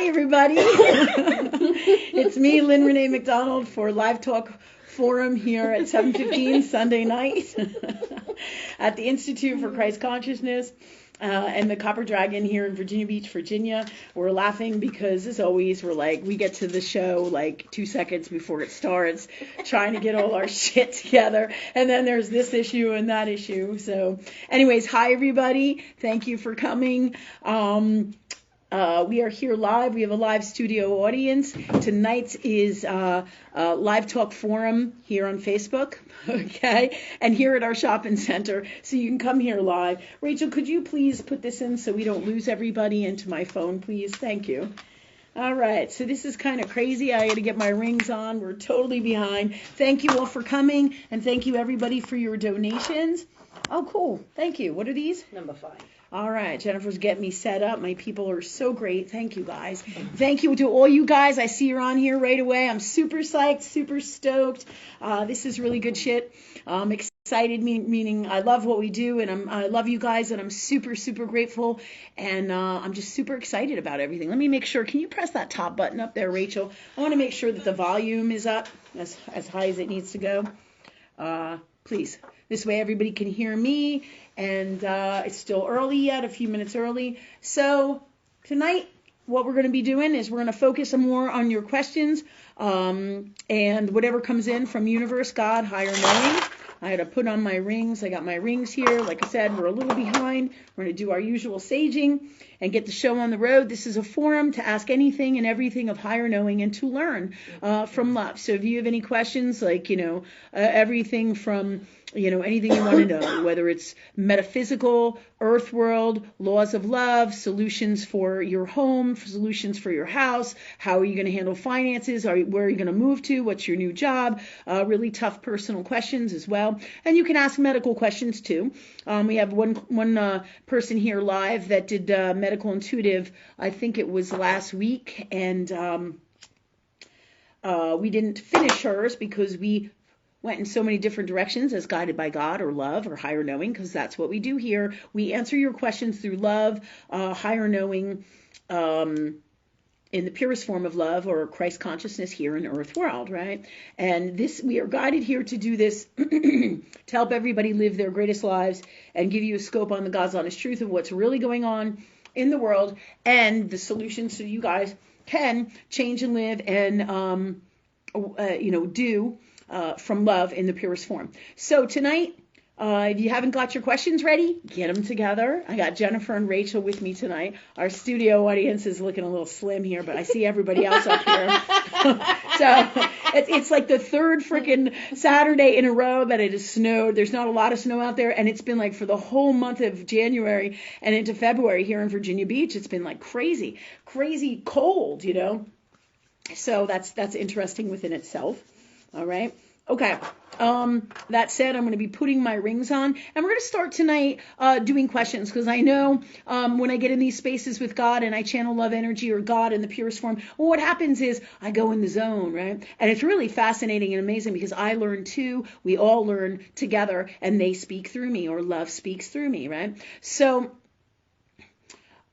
Hi, everybody. It's me, Lynn Rene MacDonald, for Live Talk Forum here at 7:15 Sunday night at the Institute for Christ Consciousness and the Copper Dragon here in Virginia Beach, Virginia. We're laughing because, as always, we get to the show like 2 seconds before it starts, trying to get all our shit together. And then there's this issue and that issue. So anyways, hi, everybody. Thank you for coming. We are here live. We have a live studio audience. Tonight's is Live Talk Forum here on Facebook, okay? And here at our shopping center, so you can come here live. Rachel, could you please put this in so we don't lose everybody into my phone, please? Thank you. All right, so this is kind of crazy. I got to get my rings on. We're totally behind. Thank you all for coming, and thank you, everybody, for your donations. Oh, cool. Thank you. What are these? Number 5. All right, Jennifer's getting me set up. My people are so great. Thank you, guys. Thank you to all you guys. I see you're on here right away. I'm super psyched, super stoked. This is really good shit. Excited, meaning I love what we do, and I love you guys, and I'm super, super grateful, and I'm just super excited about everything. Let me make sure. Can you press that top button up there, Rachel? I want to make sure that the volume is up as high as it needs to go. Please. This way everybody can hear me, and it's still early yet, a few minutes early. So tonight, what we're going to be doing is we're going to focus more on your questions and whatever comes in from universe, God, higher knowing. I had to put on my rings. I got my rings here. Like I said, we're a little behind. We're going to do our usual saging and get the show on the road. This is a forum to ask anything and everything of higher knowing and to learn from love. So if you have any questions, like, everything from, anything you want to know, whether it's metaphysical, earth world, laws of love, solutions for your home, solutions for your house, how are you going to handle finances, where are you going to move to, what's your new job, really tough personal questions as well. And you can ask medical questions too. We have one person here live that did medical intuitive, I think it was last week, and we didn't finish hers because we went in so many different directions as guided by God or love or higher knowing, because that's what we do here. We answer your questions through love, higher knowing, in the purest form of love, or Christ consciousness here in earth world, right? And we are guided here to do this to help everybody live their greatest lives and give you a scope on the God's honest truth of what's really going on in the world and the solutions so you guys can change and live and, do from love in the purest form. So tonight, if you haven't got your questions ready, get them together. I got Jennifer and Rachel with me tonight. Our studio audience is looking a little slim here, but I see everybody else up here. So it's like the third freaking Saturday in a row that it has snowed. There's not a lot of snow out there, and it's been like for the whole month of January and into February here in Virginia Beach. It's been like crazy cold, So that's interesting within itself. All right. Okay. That said, I'm going to be putting my rings on, and we're going to start tonight doing questions, because I know when I get in these spaces with God and I channel love energy or God in the purest form, well, what happens is I go in the zone, right? And it's really fascinating and amazing because I learn too. We all learn together, and they speak through me, or love speaks through me, right? So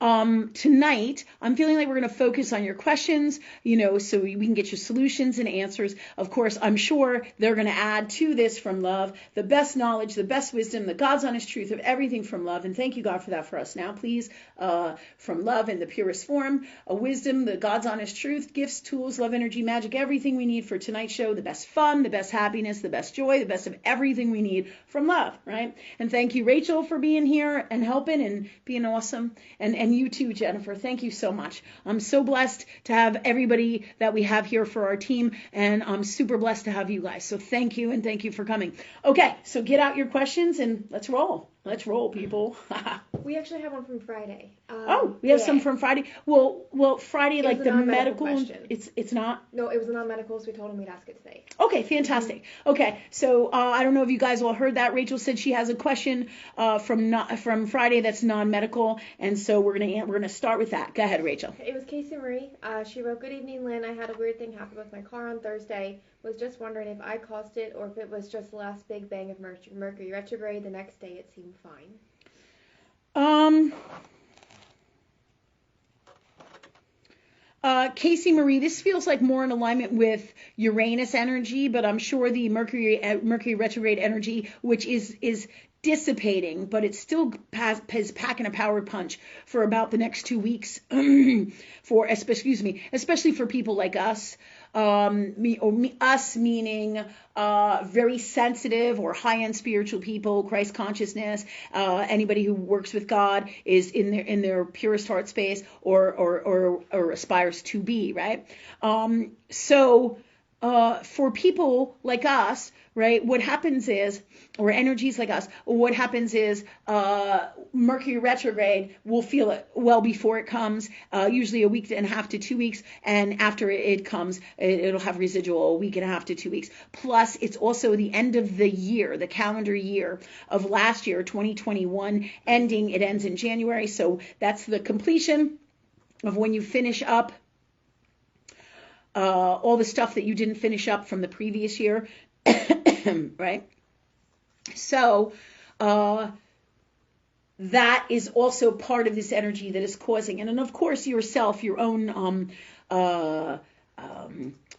tonight, I'm feeling like we're going to focus on your questions, so we can get your solutions and answers. Of course, I'm sure they're going to add to this from love, the best knowledge, the best wisdom, the God's honest truth of everything from love. And thank you, God, for that for us now, please. From love in the purest form, a wisdom, the God's honest truth, gifts, tools, love, energy, magic, everything we need for tonight's show, the best fun, the best happiness, the best joy, the best of everything we need from love, right? And thank you, Rachel, for being here and helping and being awesome. And you too, Jennifer. Thank you so much. I'm so blessed to have everybody that we have here for our team, and I'm super blessed to have you guys. So thank you, and thank you for coming. Okay, so get out your questions and let's roll. Let's roll, people. We actually have one from Friday. We have some from Friday. Well, Friday, like the medical. Question. It's not. No, it was a non-medical, so we told him we'd ask it today. Okay, fantastic. Okay, so I don't know if you guys all heard that. Rachel said she has a question from Friday that's non-medical, and so we're gonna start with that. Go ahead, Rachel. It was Casey Marie. She wrote, "Good evening, Lynn. I had a weird thing happen with my car on Thursday. Was just wondering if I caused it or if it was just the last big bang of Mercury retrograde. The next day it seemed fine." Casey Marie, this feels like more in alignment with Uranus energy, but I'm sure the Mercury retrograde energy, which is dissipating, but it's still is packing a power punch for about the next 2 weeks especially for people like us. Us meaning very sensitive or high-end spiritual people, Christ consciousness, anybody who works with God is in their purest heart space or aspires to be, right? For people like us, right, what happens is, or energies like us, what happens is Mercury retrograde, we'll feel it well before it comes, usually a week and a half to 2 weeks, and after it comes, it'll have residual a week and a half to 2 weeks. Plus, it's also the end of the year, the calendar year of last year, 2021, ending. It ends in January, so that's the completion of when you finish up all the stuff that you didn't finish up from the previous year, right? So that is also part of this energy that is causing, and then of course yourself, your own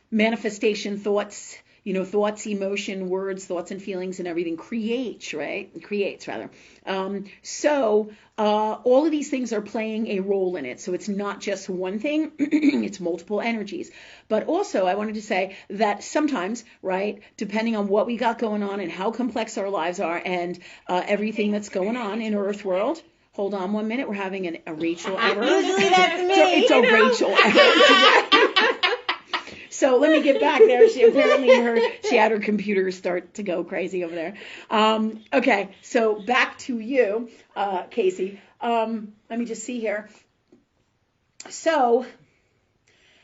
manifestation, thoughts, emotion, words, thoughts and feelings and everything creates, rather. All of these things are playing a role in it. So it's not just one thing, it's multiple energies. But also I wanted to say that sometimes, right, depending on what we got going on and how complex our lives are and everything that's going on in Earth world. Hold on 1 minute. We're having a Rachel error. Usually that's me. It's a Rachel error. So let me get back there. She had her computer start to go crazy over there. Okay, so back to you, Casey. Let me just see here. So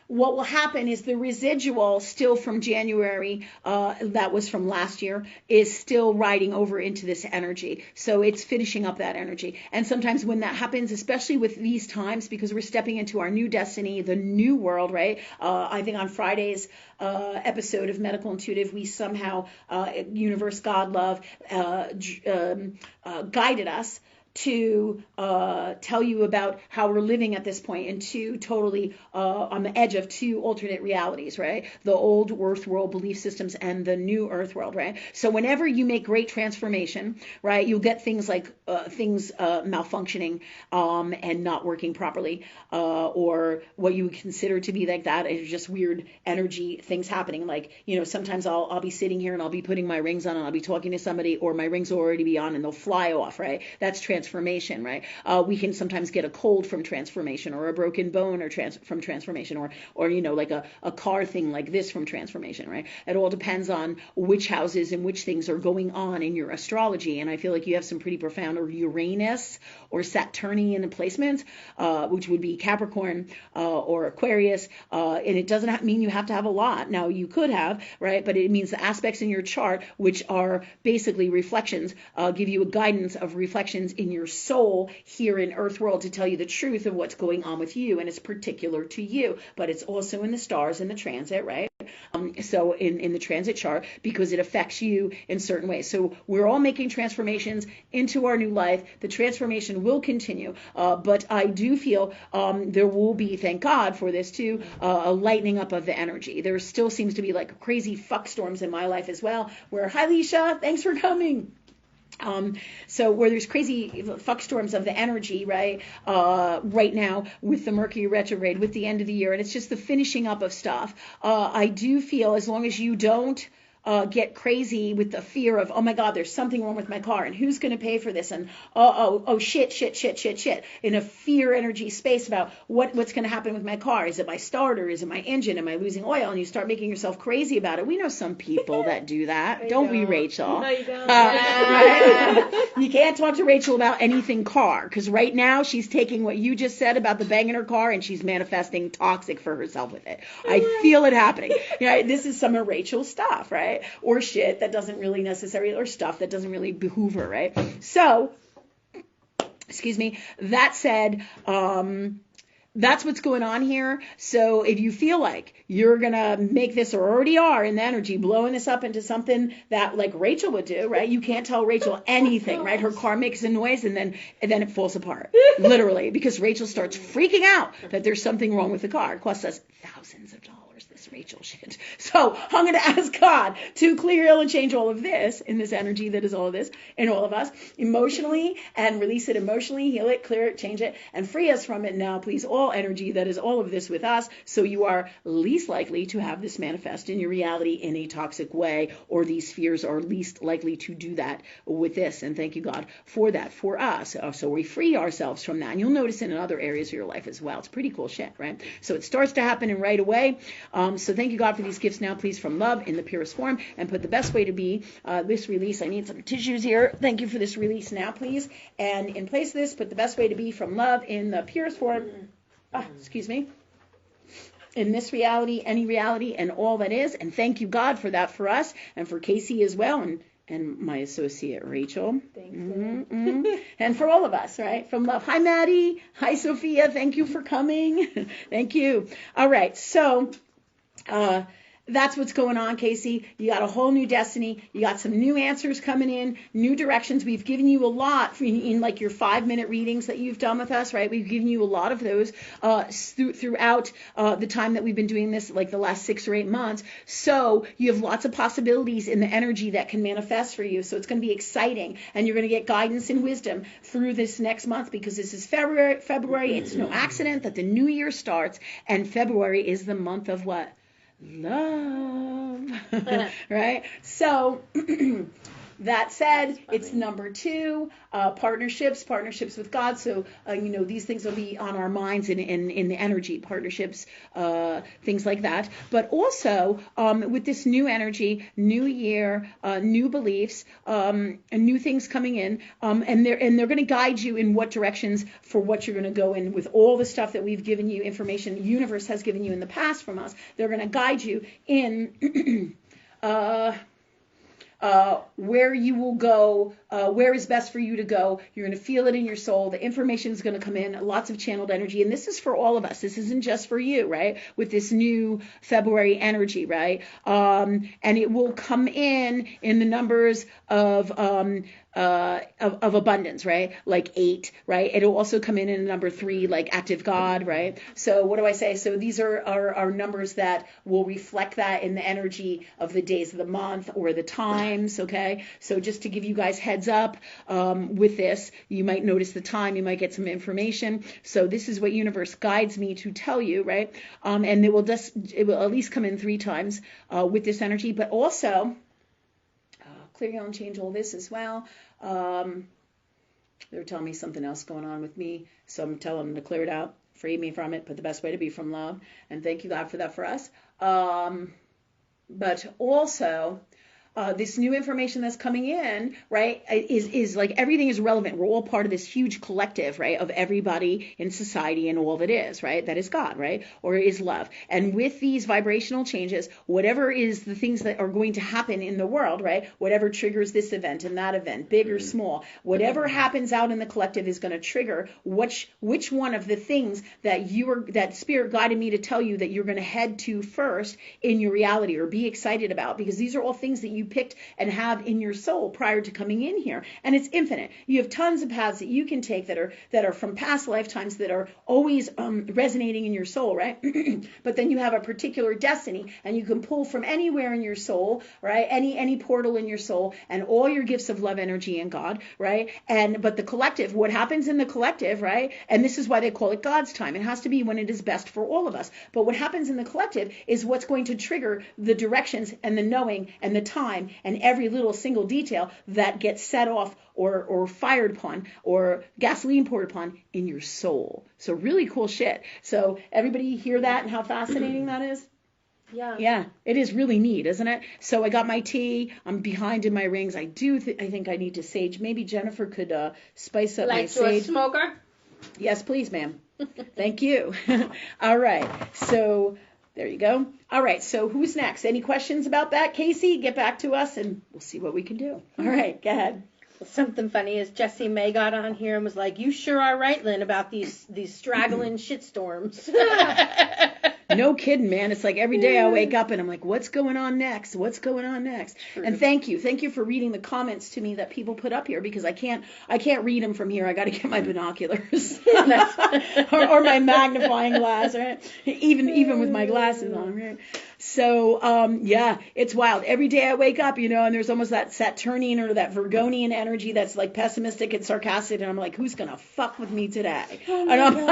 what will happen is the residual still from January, that was from last year, is still riding over into this energy. So it's finishing up that energy. And sometimes when that happens, especially with these times, because we're stepping into our new destiny, the new world, right? I think on Friday's episode of Medical Intuitive, we somehow, Universe, God, Love, guided us to tell you about how we're living at this point in two totally on the edge of two alternate realities, right? The old Earth world belief systems and the new Earth world, right? So whenever you make great transformation, right, you'll get things like things malfunctioning and not working properly, or what you would consider to be like that is just weird energy things happening. Like, sometimes I'll be sitting here and I'll be putting my rings on and I'll be talking to somebody, or my rings will already be on and they'll fly off, right? That's transformation, right? We can sometimes get a cold from transformation, or a broken bone from transformation, or like a car thing like this from transformation, right? It all depends on which houses and which things are going on in your astrology. And I feel like you have some pretty profound or Uranus or Saturnian placements, which would be Capricorn or Aquarius. And it doesn't mean you have to have a lot. Now you could have, right? But it means the aspects in your chart, which are basically reflections, give you a guidance of reflections in your soul here in Earth world to tell you the truth of what's going on with you, and it's particular to you, but it's also in the stars in the transit, right? So in the transit chart, because it affects you in certain ways. So we're all making transformations into our new life. The transformation will continue, but I do feel there will be, thank God for this too, a lightening up of the energy. There still seems to be like crazy fuck storms in my life as well, where, hi Leisha, thanks for coming. So where there's crazy fuck storms of the energy, right? Right now with the Mercury retrograde, with the end of the year, and it's just the finishing up of stuff. I do feel as long as you don't get crazy with the fear of, oh my God, there's something wrong with my car, and who's going to pay for this, and shit, in a fear energy space about what's going to happen with my car. Is it my starter? Is it my engine? Am I losing oil? And you start making yourself crazy about it. We know some people that do that. Don't we, Rachel? No, you don't. Right? You can't talk to Rachel about anything car, because right now she's taking what you just said about the bang in her car and she's manifesting toxic for herself with it. I feel it happening. This is some of Rachel's stuff, right? Or shit that doesn't really necessarily, or stuff that doesn't really behoove her, right? So, excuse me, that said, that's what's going on here. So if you feel like you're going to make this, or already are in the energy, blowing this up into something that like Rachel would do, right? You can't tell Rachel anything, right? Her car makes a noise and then it falls apart, literally, because Rachel starts freaking out that there's something wrong with the car. It costs us thousands of dollars, this Rachel shit. So I'm going to ask God to clear, heal, and change all of this in this energy that is all of this in all of us emotionally, and release it emotionally, heal it, clear it, change it, and free us from it now, please, all energy that is all of this with us, so you are least likely to have this manifest in your reality in a toxic way, or these fears are least likely to do that with this. And thank you, God, for that for us. So we free ourselves from that. And you'll notice it in other areas of your life as well. It's pretty cool shit, right? So it starts to happen in right away. So thank you, God, for these gifts now, please, from love in the purest form, and put the best way to be this release. I need some tissues here. Thank you for this release now, please. And in place of this, put the best way to be from love in the purest form. Excuse me. In this reality, any reality, and all that is. And thank you, God, for that for us, and for Casey as well, and my associate Rachel. Thanks, and for all of us, right? From love. Hi, Maddie. Hi, Sophia. Thank you for coming. Thank you. All right. So, that's what's going on, Casey. You got a whole new destiny. You got some new answers coming in, new directions. We've given you a lot in like your 5-minute readings that you've done with us, right? We've given you a lot of those throughout the time that we've been doing this, like the last 6 or 8 months. So you have lots of possibilities in the energy that can manifest for you. So it's going to be exciting, and you're going to get guidance and wisdom through this next month, because this is February. It's no accident that the new year starts, and February is the month of what? Love. Right? So that said, it's number 2, partnerships with God. So, these things will be on our minds in the energy, partnerships, things like that. But also, with this new energy, new year, new beliefs, and new things coming in, and they're going to guide you in what directions for what you're going to go in with all the stuff that we've given you, information the universe has given you in the past from us. They're going to guide you in where you will go, where is best for you to go. You're going to feel it in your soul. The information is going to come in, lots of channeled energy. And this is for all of us. This isn't just for you, right? With this new February energy, right? And it will come in the numbers of abundance, right? Like 8, right? It'll also come in number 3, like active God, right? So what do I say? So these are numbers that will reflect that in the energy of the days of the month or the times, okay? So just to give you guys heads up with this, you might notice the time, you might get some information. So this is what universe guides me to tell you, right? And it will at least come in 3 times with this energy, but also clear, heal, and change all this as well. They're telling me something else going on with me, so I'm telling them to clear it out, free me from it, put the best way to be from love, and thank you, God, for that for us. But also, this new information that's coming in, right, is like everything is relevant. We're all part of this huge collective, right, of everybody in society and all that is, right, that is God, right, or is love. And with these vibrational changes, whatever is the things that are going to happen in the world, right, whatever triggers this event and that event, big or small, whatever happens out in the collective is going to trigger which one of the things that Spirit guided me to tell you that you're going to head to first in your reality, or be excited about, because these are all things that you picked and have in your soul prior to coming in here, and it's infinite. You have tons of paths that you can take that are from past lifetimes that are always resonating in your soul, right? But then you have a particular destiny, and you can pull from anywhere in your soul, right? Any portal in your soul, and all your gifts of love, energy, and God, right? But the collective, what happens in the collective, right? And this is why they call it God's time. It has to be when it is best for all of us. But what happens in the collective is what's going to trigger the directions and the knowing and the time and every little single detail that gets set off or fired upon or gasoline poured upon in your soul. So really cool shit. So everybody hear that and how fascinating that is? Yeah, it is really neat, isn't it? So I got my tea. I'm behind in my rings. I think I need to sage. Maybe Jennifer could spice up my sage. Like to a smoker? Yes, please, ma'am. Thank you. All right. So there you go. All right. So who's next? Any questions about that, Casey? Get back to us and we'll see what we can do. All right. Go ahead. Something funny is Jessie May got on here and was like, "You sure are right, Lynn, about these straggling shitstorms." No kidding, man. It's like every day I wake up and I'm like, what's going on next? What's going on next? True. And thank you for reading the comments to me that people put up here, because I can't read them from here. I got to get my binoculars or my magnifying glass, right? Even with my glasses on, right? So, yeah, it's wild. Every day I wake up, and there's almost that Saturnian or that Virgonian energy that's like pessimistic and sarcastic. And I'm like, who's going to fuck with me today? Oh and I'm God.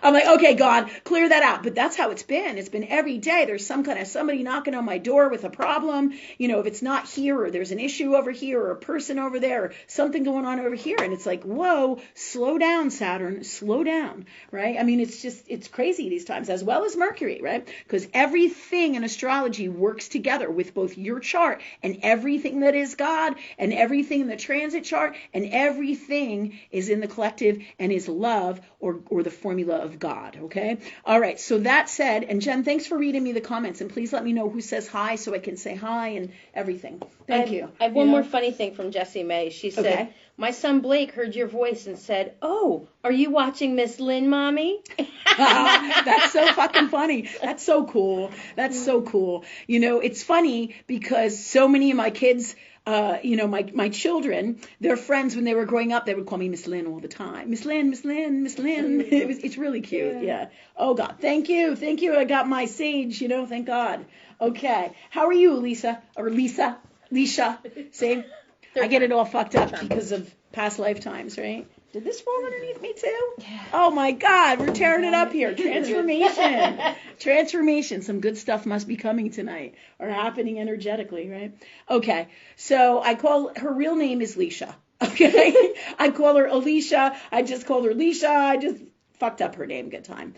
like, okay, God, clear that out. But that's how it's been. It's been every day. There's somebody knocking on my door with a problem. If it's not here, or there's an issue over here, or a person over there, or something going on over here. And it's like, whoa, slow down, Saturn, slow down, right? I mean, it's crazy these times, as well as Mercury, right? Because everything in astrology works together with both your chart and everything that is God, and everything in the transit chart, and everything is in the collective and is love, or the formula of God, okay? All right, so that said, and Jen, thanks for reading me the comments, and please let me know who says hi so I can say hi and everything. Thank you. I have one more funny thing from Jessie May. She said, Okay. "My son Blake heard your voice and said, 'Oh, are you watching Miss Lynn, Mommy?'" That's so fucking funny. That's so cool. That's so cool. It's funny because so many of my kids, my children, their friends when they were growing up, they would call me Miss Lynn all the time. Miss Lynn, Miss Lynn, Miss Lynn. It's really cute. Yeah. Oh God, thank you. I got my sage. Thank God. Okay. How are you, Lisa? Or Lisa? Leisha? See, I get it all fucked up because of past lifetimes, right? Did this fall underneath me too? Yeah. Oh my God, we're tearing it up here. Transformation. Some good stuff must be coming tonight, or happening energetically, right? Okay, so her real name is Leisha. Okay, I call her Alicia. I just called her Leisha. I just fucked up her name. Good time.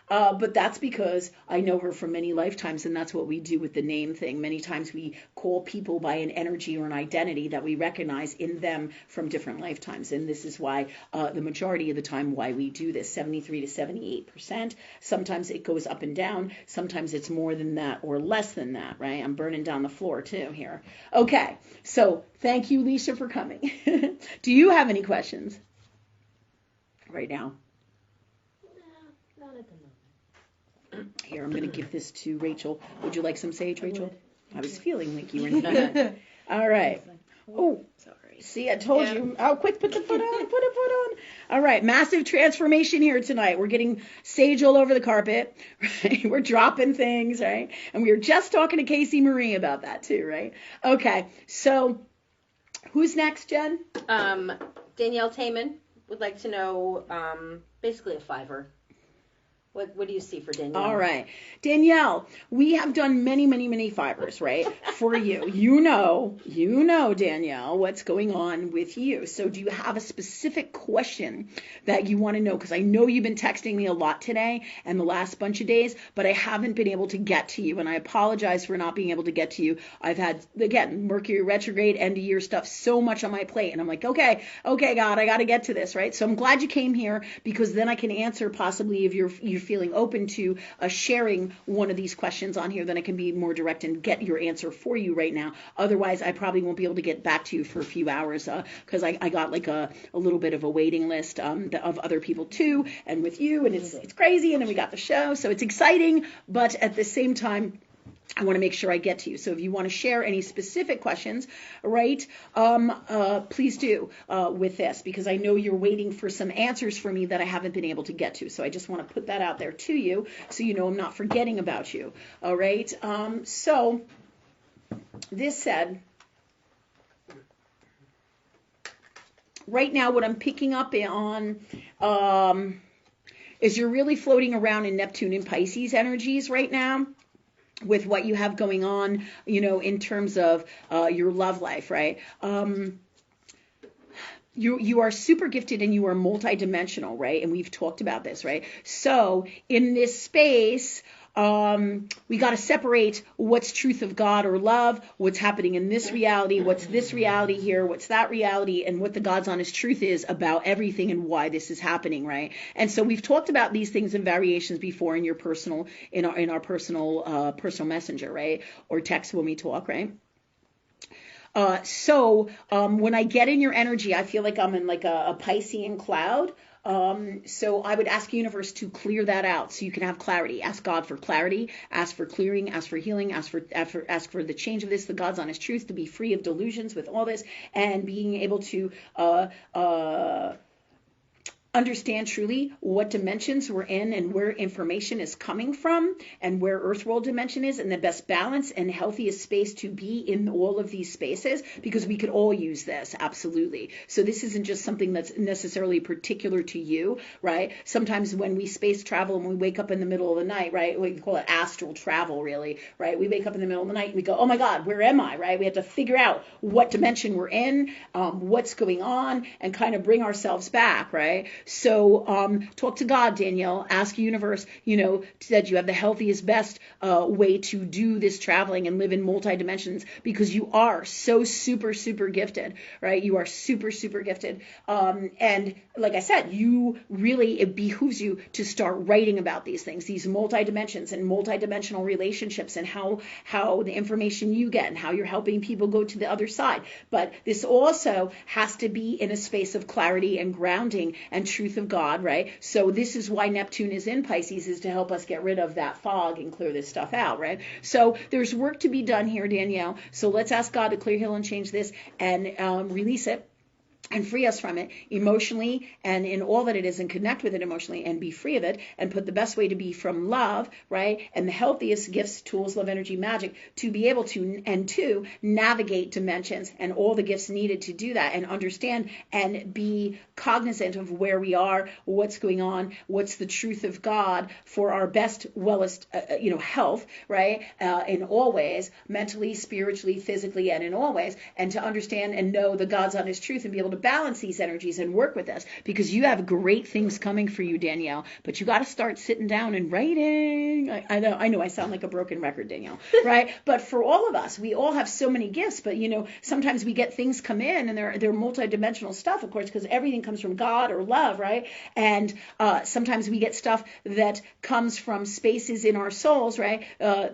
But that's because I know her from many lifetimes, and that's what we do with the name thing. Many times we call people by an energy or an identity that we recognize in them from different lifetimes, and this is why the majority of the time why we do this, 73 to 78%. Sometimes it goes up and down. Sometimes it's more than that or less than that, right? I'm burning down the floor too here. Okay, so thank you, Lisa, for coming. Do you have any questions right now? Not at the moment. Here, I'm going to give this to Rachel. Would you like some sage, Rachel? I was feeling like you were in the All right. Oh, sorry. See, I told you. Oh, quick, put the foot on. Put a foot on. All right. Massive transformation here tonight. We're getting sage all over the carpet. Right? We're dropping things, right? And we were just talking to Casey Marie about that too, right? Okay. So, who's next, Jen? Danielle Taman would like to know, basically a fiver. What do you see for Danielle? All right. Danielle, we have done many, many, many fibers, right, for you. You know, Danielle, what's going on with you. So do you have a specific question that you want to know? Because I know you've been texting me a lot today and the last bunch of days, but I haven't been able to get to you, and I apologize for not being able to get to you. I've had, again, Mercury retrograde, end of year stuff, so much on my plate, and I'm like, okay, God, I got to get to this, right? So I'm glad you came here, because then I can answer possibly if you're feeling open to sharing one of these questions on here, then I can be more direct and get your answer for you right now. Otherwise, I probably won't be able to get back to you for a few hours because I got like a little bit of a waiting list of other people too, and with you, and it's crazy, and then we got the show, so it's exciting, but at the same time, I want to make sure I get to you. So if you want to share any specific questions, right, please do with this, because I know you're waiting for some answers for me that I haven't been able to get to. So I just want to put that out there to you so you know I'm not forgetting about you. All right. So this said, right now what I'm picking up on is you're really floating around in Neptune and Pisces energies right now, with what you have going on, in terms of your love life, right? You are super gifted and you are multidimensional, right? And we've talked about this, right? So in this space, we got to separate what's truth of God or love, what's happening in this reality, what's this reality here, what's that reality, and what the God's honest truth is about everything and why this is happening, right? And so we've talked about these things in variations before in your personal, in our personal messenger, right? Or text when we talk, right? So when I get in your energy, I feel like I'm in like a Piscean cloud. So I would ask universe to clear that out so you can have clarity. Ask God for clarity, ask for clearing, ask for healing, ask for the change of this, the God's honest truth, to be free of delusions with all this, and being able to understand truly what dimensions we're in and where information is coming from and where earth world dimension is, and the best balance and healthiest space to be in all of these spaces, because we could all use this, absolutely. So this isn't just something that's necessarily particular to you, right? Sometimes when we space travel and we wake up in the middle of the night, right, we call it astral travel, really, right? We wake up in the middle of the night and we go, oh my God, where am I, right? We have to figure out what dimension we're in, what's going on, and kind of bring ourselves back, right? So talk to God, Danielle. Ask universe, that you have the healthiest, best way to do this traveling and live in multi-dimensions, because you are so super, super gifted, right? You are super, super gifted. And like I said, it behooves you to start writing about these things, these multi-dimensions and multi-dimensional relationships, and how the information you get and how you're helping people go to the other side. But this also has to be in a space of clarity and grounding and truth of God, right? So this is why Neptune is in Pisces, is to help us get rid of that fog and clear this stuff out, right? So there's work to be done here, Danielle. So let's ask God to clear, heal, and change this, and release it and free us from it emotionally and in all that it is, and connect with it emotionally and be free of it, and put the best way to be from love, right? And the healthiest gifts, tools, love, energy, magic, to be able to navigate dimensions and all the gifts needed to do that, and understand and be cognizant of where we are, what's going on, what's the truth of God for our best, wellest, health, right? In all ways, mentally, spiritually, physically, and in all ways, and to understand and know the God's honest truth and be able to balance these energies and work with us, because you have great things coming for you, Danielle, but you got to start sitting down and writing. I know I sound like a broken record, Danielle, right? But for all of us, we all have so many gifts, but sometimes we get things come in and they're multidimensional stuff, of course, because everything comes from God or love, right? And sometimes we get stuff that comes from spaces in our souls, right?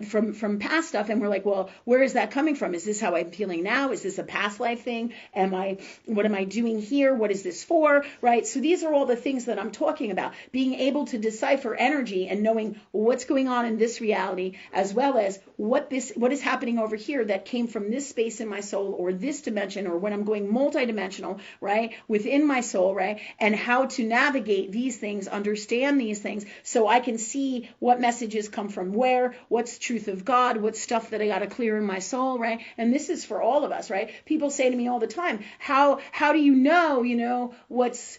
From past stuff, and we're like, well, where is that coming from? Is this how I'm feeling now? Is this a past life thing? What am I doing here? What is this for? Right? So these are all the things that I'm talking about. Being able to decipher energy and knowing what's going on in this reality, as well as what is happening over here that came from this space in my soul, or this dimension, or when I'm going multidimensional, right, within my soul, right, and how to navigate these things, understand these things, so I can see what messages come from where, what's truth of God, what's stuff that I got to clear in my soul, right? And this is for all of us, right? People say to me all the time, how do you know, what's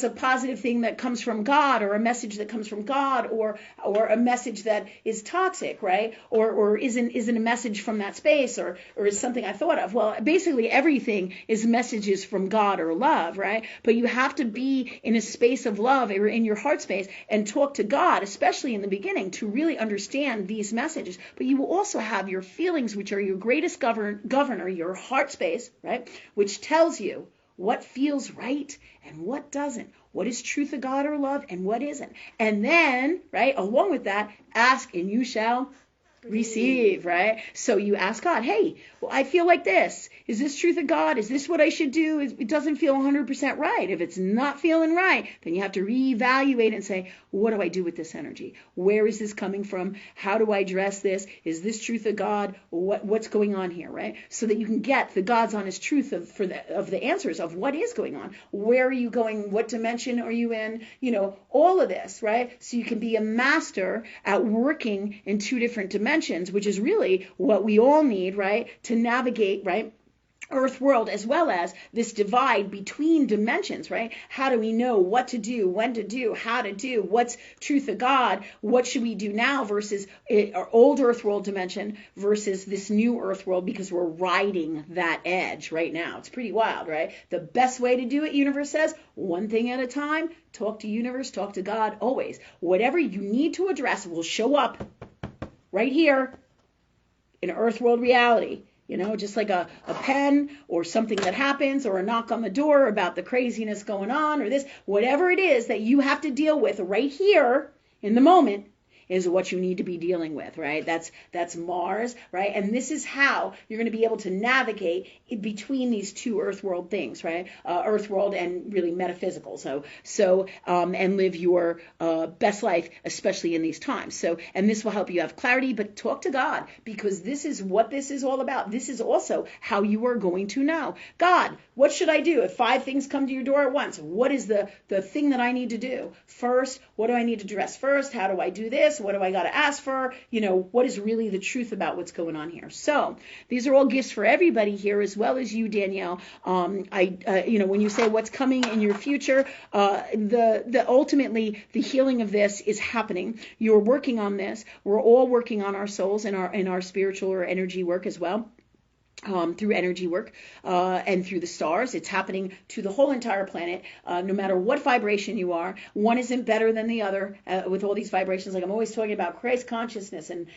a positive thing that comes from God, or a message that comes from God, or a message that is toxic, right? Or isn't a message from that space, or is something I thought of. Well, basically everything is messages from God or love, right? But you have to be in a space of love, or in your heart space, and talk to God, especially in the beginning, to really understand these messages. But you will also have your feelings, which are your greatest governor, your heart space, right? Which tells you what feels right and what doesn't, what is truth of God or love and what isn't. And then, right, along with that, ask and you shall receive, right? So you ask God, hey, well, I feel like this. Is this truth of God? Is this what I should do? It doesn't feel 100% right. If it's not feeling right, then you have to reevaluate and say, what do I do with this energy? Where is this coming from? How do I address this? Is this truth of God? What's going on here, right? So that you can get the God's honest truth of the answers of what is going on. Where are you going? What dimension are you in? All of this, right? So you can be a master at working in two different dimensions, which is really what we all need, right? To navigate, right? Earth world, as well as this divide between dimensions, right? How do we know what to do, when to do, how to do, what's truth of God, what should we do now versus our old earth world dimension versus this new earth world, because we're riding that edge right now. It's pretty wild, right? The best way to do it, universe says, one thing at a time. Talk to universe, talk to God, always. Whatever you need to address will show up right here in earth world reality. Just like a pen or something that happens, or a knock on the door about the craziness going on, or this, whatever it is that you have to deal with right here in the moment, is what you need to be dealing with, right? That's Mars, right? And this is how you're going to be able to navigate in between these two earth world things, right? Earth world and really metaphysical. So and live your best life, especially in these times. So, and this will help you have clarity, but talk to God, because this is what this is all about. This is also how you are going to know. God, what should I do? If 5 things come to your door at once, what is the thing that I need to do first? What do I need to address first? How do I do this? What do I got to ask for? What is really the truth about what's going on here? So these are all gifts for everybody here, as well as you, Danielle. When you say what's coming in your future, ultimately the healing of this is happening. You're working on this. We're all working on our souls and our spiritual or energy work as well. Through energy work and through the stars. It's happening to the whole entire planet, no matter what vibration you are. One isn't better than the other with all these vibrations. Like I'm always talking about Christ consciousness and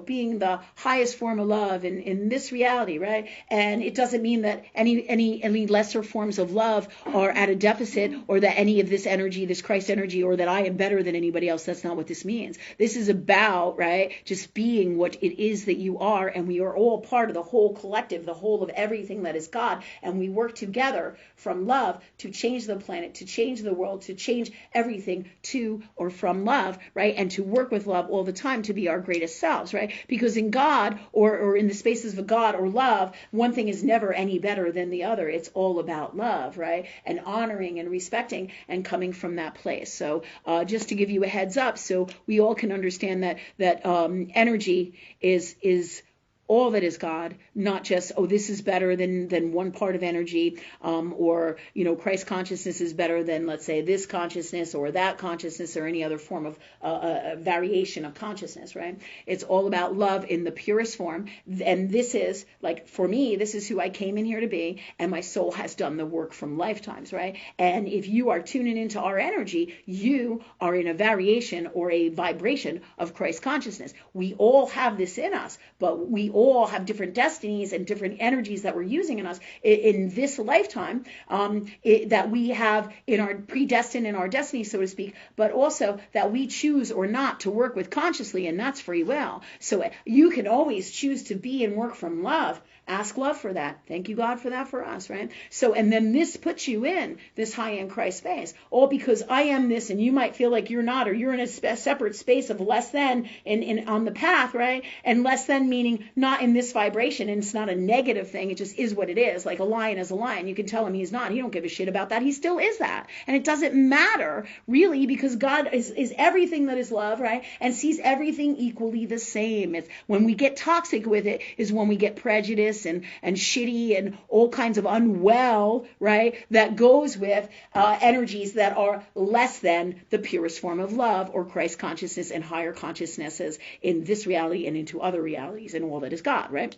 being the highest form of love in this reality, right? And it doesn't mean that any lesser forms of love are at a deficit, or that any of this energy, this Christ energy, or that I am better than anybody else. That's not what this means. This is about, right, just being what it is that you are, and we are all part of the whole collective, the whole of everything that is God, and we work together from love to change the planet, to change the world, to change everything to or from love, right? And to work with love all the time to be our greatest selves, right? Because in God, or in the spaces of God or love, one thing is never any better than the other. It's all about love, right? And honoring and respecting and coming from that place. So just to give you a heads up, so we all can understand that energy is all that is God, not just, this is better than one part of energy, or, Christ consciousness is better than, let's say, this consciousness or that consciousness or any other form of variation of consciousness, right? It's all about love in the purest form. And this is, like, for me, this is who I came in here to be, and my soul has done the work from lifetimes, right? And if you are tuning into our energy, you are in a variation or a vibration of Christ consciousness. We all have this in us, but we all have different destinies and different energies that we're using in us in this lifetime, that we have in our predestined in our destiny, so to speak, but also that we choose or not to work with consciously, and that's free will. So you can always choose to be and work from love. Ask love for that. Thank you, God, for that for us, right? So, and then this puts you in this high-end Christ space, all because I am this, and you might feel like you're not, or you're in a separate space of less than on the path, right? And less than meaning not in this vibration, and it's not a negative thing. It just is what it is. Like a lion is a lion. You can tell him he's not. He don't give a shit about that. He still is that. And it doesn't matter, really, because God is everything that is love, right? And sees everything equally the same. It's when we get toxic with it is when we get prejudice and shitty and all kinds of unwell, right, that goes with energies that are less than the purest form of love or Christ consciousness and higher consciousnesses in this reality and into other realities and all that is God, right?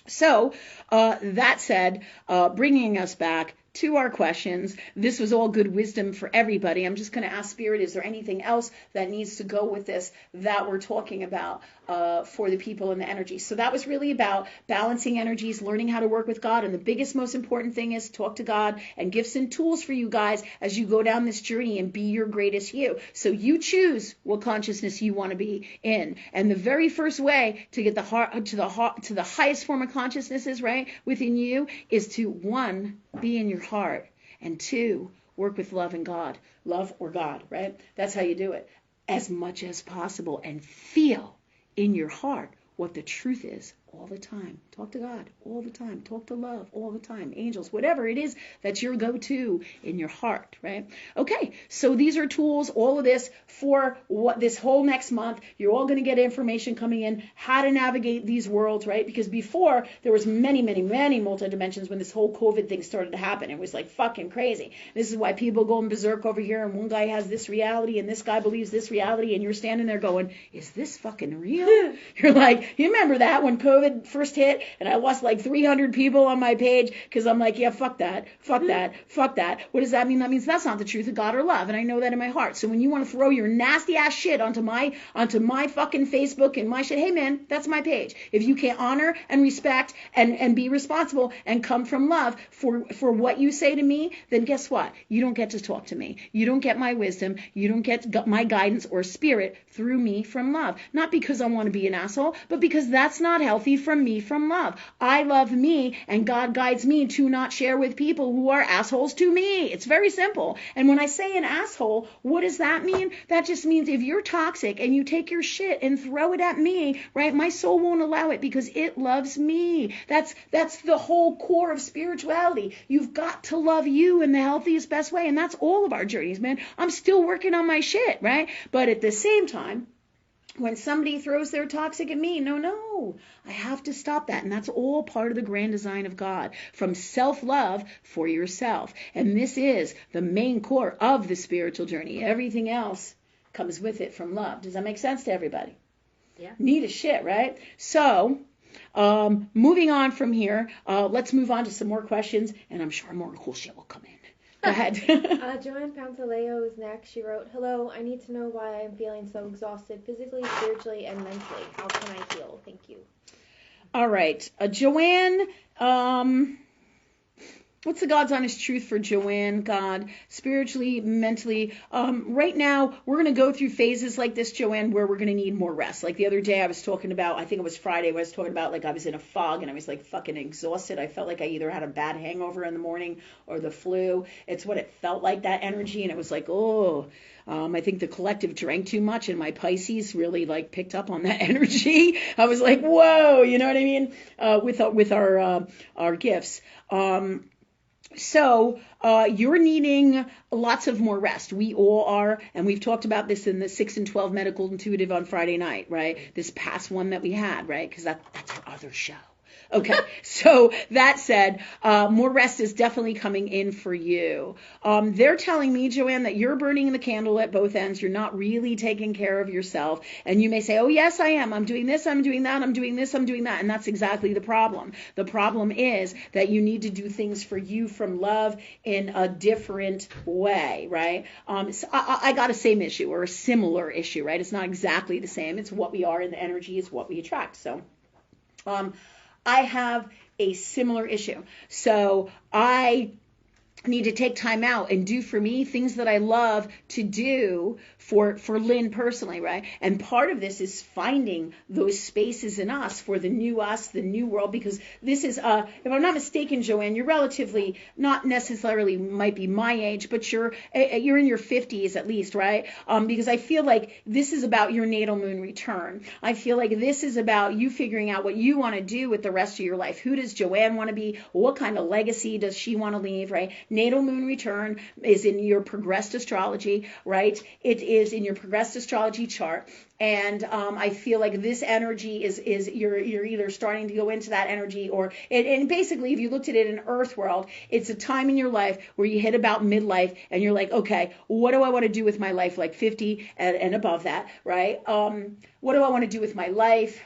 So that said, bringing us back to our questions. This was all good wisdom for everybody. I'm just going to ask Spirit, is there anything else that needs to go with this that we're talking about for the people in the energy? So that was really about balancing energies, learning how to work with God. And the biggest, most important thing is talk to God, and gifts and tools for you guys as you go down this journey and be your greatest you. So you choose what consciousness you want to be in. And the very first way to get the heart to the highest form of consciousness is, right, within you, is to, 1, be in your heart, and 2, work with love and God, love or God, right? That's how you do it, as much as possible, and feel in your heart what the truth is all the time. Talk to God all the time. Talk to love all the time. Angels, whatever it is that's your go-to in your heart, right? Okay, so these are tools, all of this for what this whole next month. You're all going to get information coming in, how to navigate these worlds, right? Because before, there was many, many, many multi-dimensions when this whole COVID thing started to happen. It was like fucking crazy. This is why people go berserk over here, and one guy has this reality, and this guy believes this reality, and you're standing there going, is this fucking real? You're like, you remember that when COVID COVID first hit and I lost like 300 people on my page because I'm like, yeah, fuck that. What does that mean? That means that's not the truth of God or love. And I know that in my heart. So when you want to throw your nasty ass shit onto my fucking Facebook and my shit, hey man, that's my page. If you can't honor and respect and be responsible and come from love for what you say to me, then guess what? You don't get to talk to me. You don't get my wisdom. You don't get my guidance or spirit through me from love. Not because I want to be an asshole, but because that's not healthy from me from love. I love me, and God guides me to not share with people who are assholes to me. It's very simple. And when I say an asshole, what does that mean? That just means if you're toxic and you take your shit and throw it at me, right, my soul won't allow it because it loves me. That's the whole core of spirituality. You've got to love you in the healthiest, best way. And that's all of our journeys, man. I'm still working on my shit, right? But at the same time, when somebody throws their toxic at me, no, I have to stop that. And that's all part of the grand design of God, from self-love for yourself. And this is the main core of the spiritual journey. Everything else comes with it from love. Does that make sense to everybody? Yeah. Neat as shit, right? So, moving on from here, let's move on to some more questions, and I'm sure more cool shit will come in. Go ahead. Joanne Pantaleo is next. She wrote, "Hello, I need to know why I'm feeling so exhausted physically, spiritually, and mentally. How can I heal? Thank you." All right. Joanne, what's the God's honest truth for Joanne, God, spiritually, mentally? Right now, we're going to go through phases like this, Joanne, where we're going to need more rest. Like the other day I was talking about, I think it was Friday, when I was talking about like I was in a fog and I was like fucking exhausted. I felt like I either had a bad hangover in the morning or the flu. It's what it felt like, that energy. And it was like, I think the collective drank too much and my Pisces really like picked up on that energy. I was like, whoa, you know what I mean? With our gifts. So you're needing lots of more rest. We all are, and we've talked about this in the 6 and 12 Medical Intuitive on Friday night, right? This past one that we had, right? Because that's our other show. Okay, so that said, more rest is definitely coming in for you. They're telling me, Joanne, that you're burning the candle at both ends. You're not really taking care of yourself. And you may say, oh, yes, I am. I'm doing this, I'm doing that, I'm doing this, I'm doing that. And that's exactly the problem. The problem is that you need to do things for you from love in a different way, right? So I got a same issue or a similar issue, right? It's not exactly the same. It's what we are, and the energy is what we attract. So, I have a similar issue. So I need to take time out and do for me things that I love to do for Lynn personally, right? And part of this is finding those spaces in us for the new us, the new world, because this is, if I'm not mistaken, Joanne, you're relatively, not necessarily might be my age, but you're in your 50s at least, right? Because I feel like this is about your natal moon return. I feel like this is about you figuring out what you want to do with the rest of your life. Who does Joanne want to be? What kind of legacy does she want to leave, right? Natal moon return is in your progressed astrology, right? It is in your progressed astrology chart. And I feel like this energy is you're either starting to go into that energy or and basically if you looked at it in Earth world, it's a time in your life where you hit about midlife and you're like, okay, what do I want to do with my life? Like 50 and above that, right? What do I want to do with my life?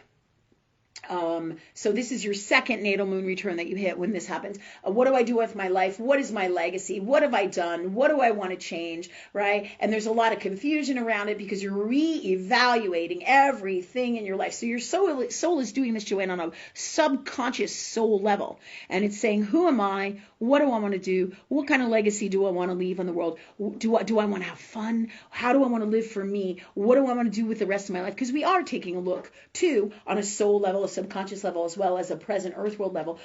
So this is your second natal moon return that you hit when this happens. What do I do with my life? What is my legacy? What have I done? What do I want to change? Right? And there's a lot of confusion around it because you're re-evaluating everything in your life. So your soul is doing this, Joanne, on a subconscious soul level. And it's saying, who am I? What do I want to do? What kind of legacy do I want to leave on the world? Do I want to have fun? How do I want to live for me? What do I want to do with the rest of my life? Because we are taking a look, too, on a soul level, a subconscious level, as well as a present earth world level.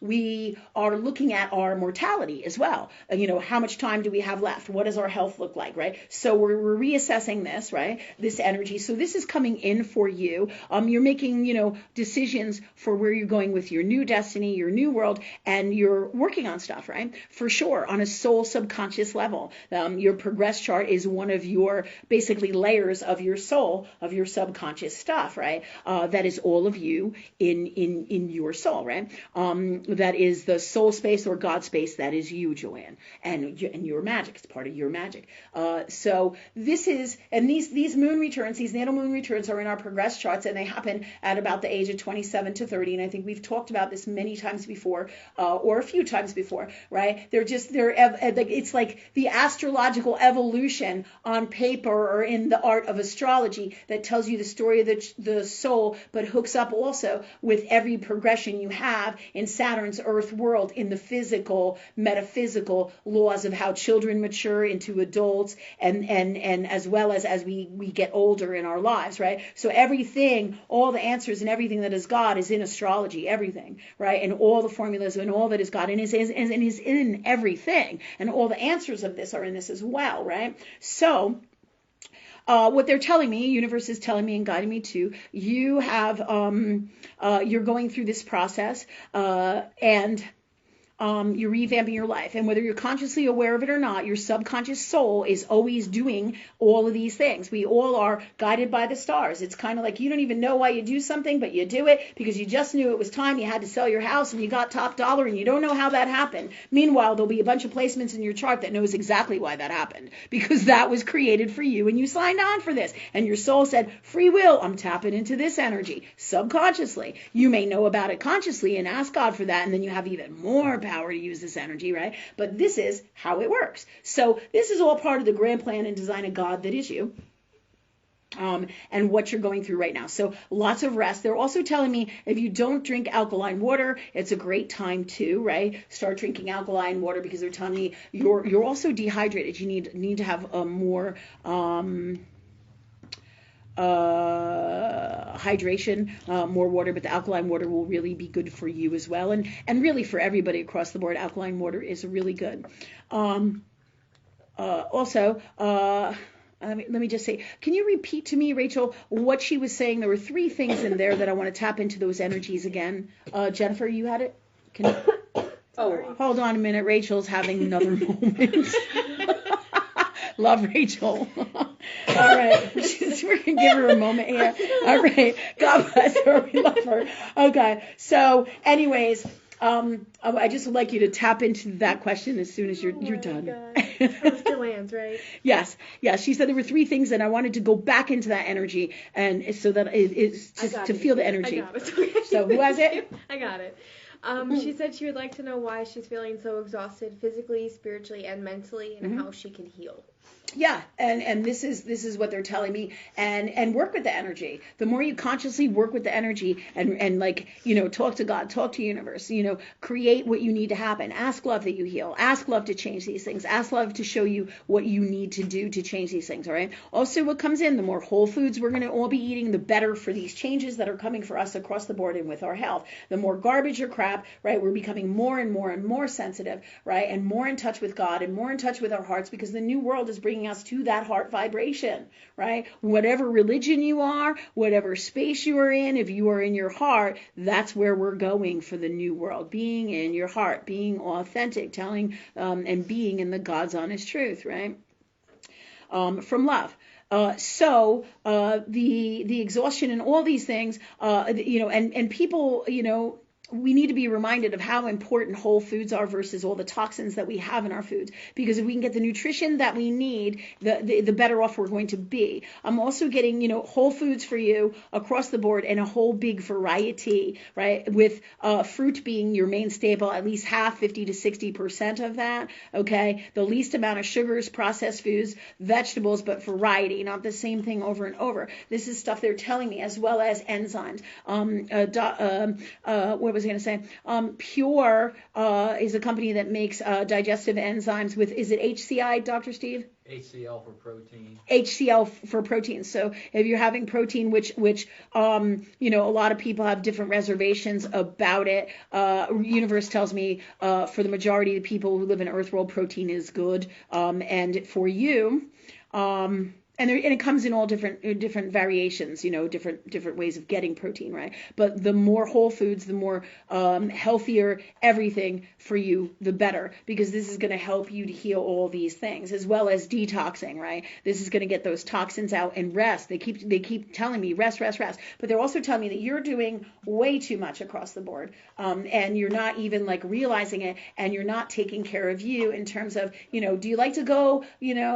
We are looking at our mortality as well. How much time do we have left? What does our health look like, right? So we're reassessing this, right? This energy. So this is coming in for you. You're making, decisions for where you're going with your new destiny, your new world, and you're you're working on stuff, right? For sure, on a soul subconscious level. Your progress chart is one of your basically layers of your soul, of your subconscious stuff, right? That is all of you in your soul, right? That is the soul space or God space. That is you, Joanne, and your magic. It's part of your magic. So this is, and these moon returns, these natal moon returns are in our progress charts, and they happen at about the age of 27 to 30. And I think we've talked about this many times before, or a few times before, right? It's like the astrological evolution on paper or in the art of astrology that tells you the story of the soul, but hooks up also with every progression you have in Saturn's Earth world, in the physical, metaphysical laws of how children mature into adults, and as well as we get older in our lives, right? So everything, all the answers and everything that is God is in astrology, everything, right? And all the formulas and all that is God and is in everything, and all the answers of this are in this as well, right? So what they're telling me, universe is telling me and guiding me to, you have, you're going through this process, and you're revamping your life. And whether you're consciously aware of it or not, your subconscious soul is always doing all of these things. We all are guided by the stars. It's kind of like you don't even know why you do something, but you do it because you just knew it was time. You had to sell your house and you got top dollar, and you don't know how that happened. Meanwhile, there'll be a bunch of placements in your chart that knows exactly why that happened, because that was created for you and you signed on for this. And your soul said, free will, I'm tapping into this energy subconsciously. You may know about it consciously and ask God for that, and then you have even more power to use this energy, right? But this is how it works. So this is all part of the grand plan and design of God that is you. And what you're going through right now. So lots of rest. They're also telling me if you don't drink alkaline water, it's a great time to, right? Start drinking alkaline water, because they're telling me you're also dehydrated. You need to have more hydration, more water, but the alkaline water will really be good for you as well, and really for everybody across the board. Alkaline water is really good. Also, let me just say, can you repeat to me, Rachel, what she was saying? There were 3 things in there that I want to tap into those energies again. Jennifer, you had it? Oh, hold on a minute. Rachel's having another moment. Love Rachel. All right. We're going to give her a moment here. All right. God bless her. We love her. Okay. So anyways, I just would like you to tap into that question as soon as you're done. That was Joanne's, right? Yes. She said there were 3 things, and I wanted to go back into that energy, and so that it's just to feel the energy. I got it. So who has it? I got it. She said she would like to know why she's feeling so exhausted physically, spiritually, and mentally, and how she can heal. Yeah, and this is what they're telling me, and work with the energy. The more you consciously work with the energy, and like, talk to God, talk to universe, create what you need to happen. Ask love that you heal. Ask love to change these things. Ask love to show you what you need to do to change these things. All right. Also, what comes in, the more whole foods we're going to all be eating, the better for these changes that are coming for us across the board and with our health. The more garbage or crap, right? We're becoming more and more and more sensitive, right? And more in touch with God and more in touch with our hearts, because the new world is bringing us to that heart vibration, right? Whatever religion you are, whatever space you are in, if you are in your heart, that's where we're going for the new world. Being in your heart, being authentic, telling and being in the God's honest truth, right? From love. So the exhaustion and all these things, and people, we need to be reminded of how important whole foods are versus all the toxins that we have in our foods. Because if we can get the nutrition that we need, the better off we're going to be. I'm also getting, whole foods for you across the board, and a whole big variety, right? With fruit being your main staple, at least half, 50 to 60% of that. Okay. The least amount of sugars, processed foods, vegetables, but variety, not the same thing over and over. This is stuff they're telling me, as well as enzymes. What was I going to say? Pure is a company that makes digestive enzymes with, is it HCI, Dr. Steve? HCl for protein. HCl for protein. So if you're having protein, which a lot of people have different reservations about it. Universe tells me for the majority of the people who live in Earth world, protein is good. And for you, And it comes in all different variations, different ways of getting protein, right? But the more whole foods, the more healthier everything for you, the better, because this is going to help you to heal all these things, as well as detoxing, right? This is going to get those toxins out, and rest. They keep telling me rest, but they're also telling me that you're doing way too much across the board, and you're not even like realizing it, and you're not taking care of you in terms of, do you like to go,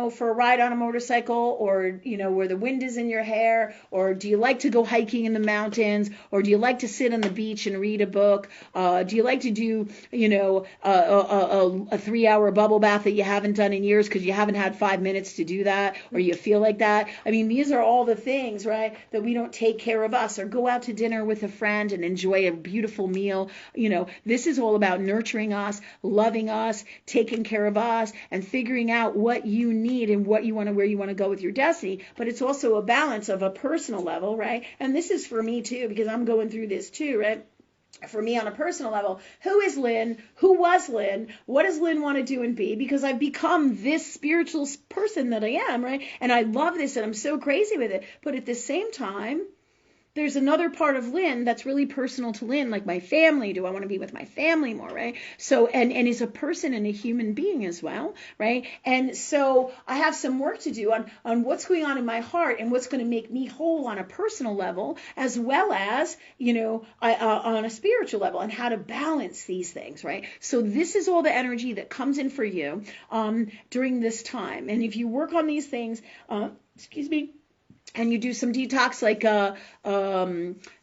for a ride on a motorcycle, or where the wind is in your hair, or do you like to go hiking in the mountains, or do you like to sit on the beach and read a book? Do you like to do a 3-hour bubble bath that you haven't done in years because you haven't had 5 minutes to do that, or you feel like that? I mean, these are all the things, right, that we don't take care of us, or go out to dinner with a friend and enjoy a beautiful meal. This is all about nurturing us, loving us, taking care of us, and figuring out what you need and where you want to go with your destiny. But it's also a balance of a personal level, right? And this is for me too, because I'm going through this too, right? For me on a personal level, who is Lynn? Who was Lynn? What does Lynn want to do and be? Because I've become this spiritual person that I am, right? And I love this, and I'm so crazy with it. But at the same time, there's another part of Lynn that's really personal to Lynn, like my family. Do I want to be with my family more, right? So, and as a person and a human being as well, right? And so I have some work to do on what's going on in my heart and what's going to make me whole on a personal level, as well as, on a spiritual level, and how to balance these things, right? So this is all the energy that comes in for you during this time. And if you work on these things, and you do some detox, like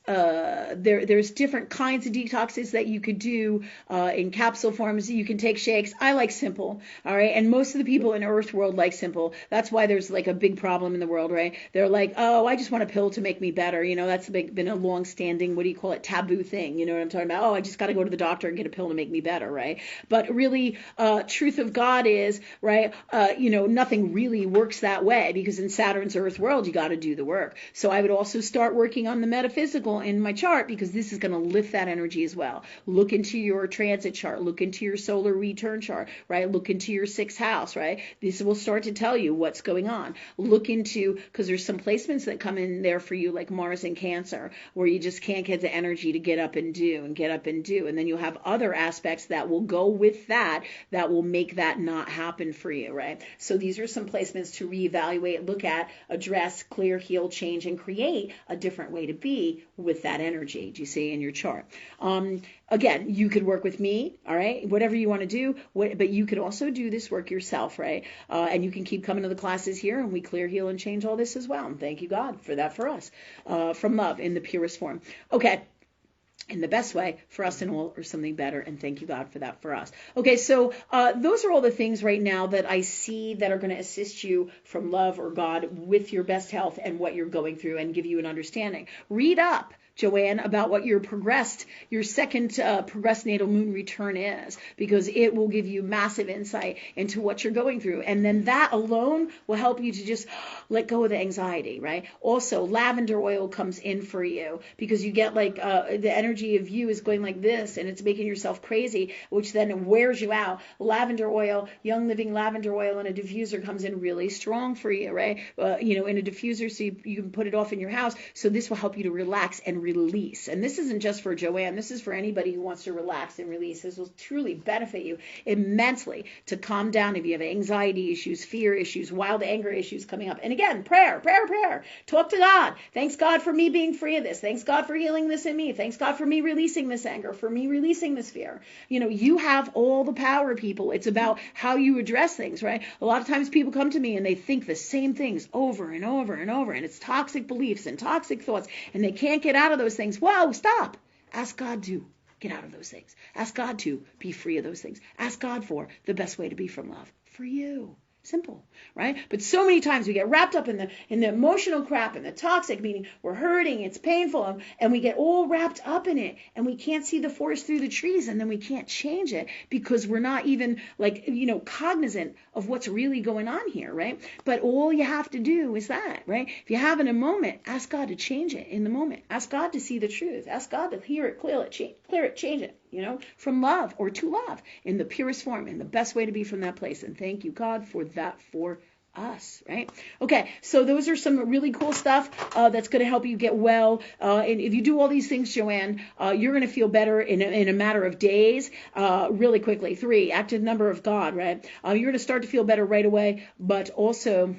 there's different kinds of detoxes that you could do in capsule forms. You can take shakes. I like simple, all right? And most of the people in Earth world like simple. That's why there's like a big problem in the world, right? They're like, oh, I just want a pill to make me better. That's been a long-standing, taboo thing. You know what I'm talking about? Oh, I just got to go to the doctor and get a pill to make me better, right? But really, truth of God is, right, nothing really works that way, because in Saturn's Earth world, you got to do the work. So I would also start working on the metaphysical in my chart, because this is going to lift that energy as well. Look into your transit chart. Look into your solar return chart, right? Look into your 6th house, right? This will start to tell you what's going on. Look into, because there's some placements that come in there for you, like Mars and Cancer, where you just can't get the energy to get up and do. And then you'll have other aspects that will go with that will make that not happen for you, right? So these are some placements to reevaluate, look at, address, clear, heal, change, and create a different way to be with that energy, do you see, in your chart. Again, you could work with me, all right, whatever you want to do, but you could also do this work yourself, right? And you can keep coming to the classes here, and we clear, heal, and change all this as well. And thank you, God, for that for us, from love in the purest form. Okay. In the best way for us and all, or something better, and thank you, God, for that for us. Okay, so those are all the things right now that I see that are going to assist you from love or God with your best health and what you're going through, and give you an understanding. Read up, Joanne, about what your second progressed natal moon return is, because it will give you massive insight into what you're going through. And then that alone will help you to just let go of the anxiety, right? Also, lavender oil comes in for you, because you get like the energy of you is going like this, and it's making yourself crazy, which then wears you out. Lavender oil, Young Living lavender oil in a diffuser comes in really strong for you, right? In a diffuser, so you can put it off in your house. So this will help you to relax and release. And this isn't just for Joanne. This is for anybody who wants to relax and release. This will truly benefit you immensely to calm down if you have anxiety issues, fear issues, wild anger issues coming up. And again, prayer. Talk to God. Thanks, God, for me being free of this. Thanks, God, for healing this in me. Thanks, God, for me releasing this anger, for me releasing this fear. You have all the power, people. It's about how you address things, right? A lot of times people come to me and they think the same things over and over and over, and it's toxic beliefs and toxic thoughts, and they can't get out of those things. Whoa, stop. Ask God to get out of those things. Ask God to be free of those things. Ask God for the best way to be from love for you. Simple, right? But so many times we get wrapped up in the emotional crap and the toxic, meaning we're hurting, it's painful, and we get all wrapped up in it, and we can't see the forest through the trees, and then we can't change it because we're not even cognizant of what's really going on here, right? But all you have to do is that, right? If you have in a moment, ask God to change it in the moment. Ask God to see the truth. Ask God to hear it, clear it, change it. From love or to love in the purest form, in the best way to be from that place. And thank you, God, for that for us, right? Okay, so those are some really cool stuff that's going to help you get well. And if you do all these things, Joanne, you're going to feel better in a matter of days, really quickly. 3, active number of God, right? You're going to start to feel better right away, but also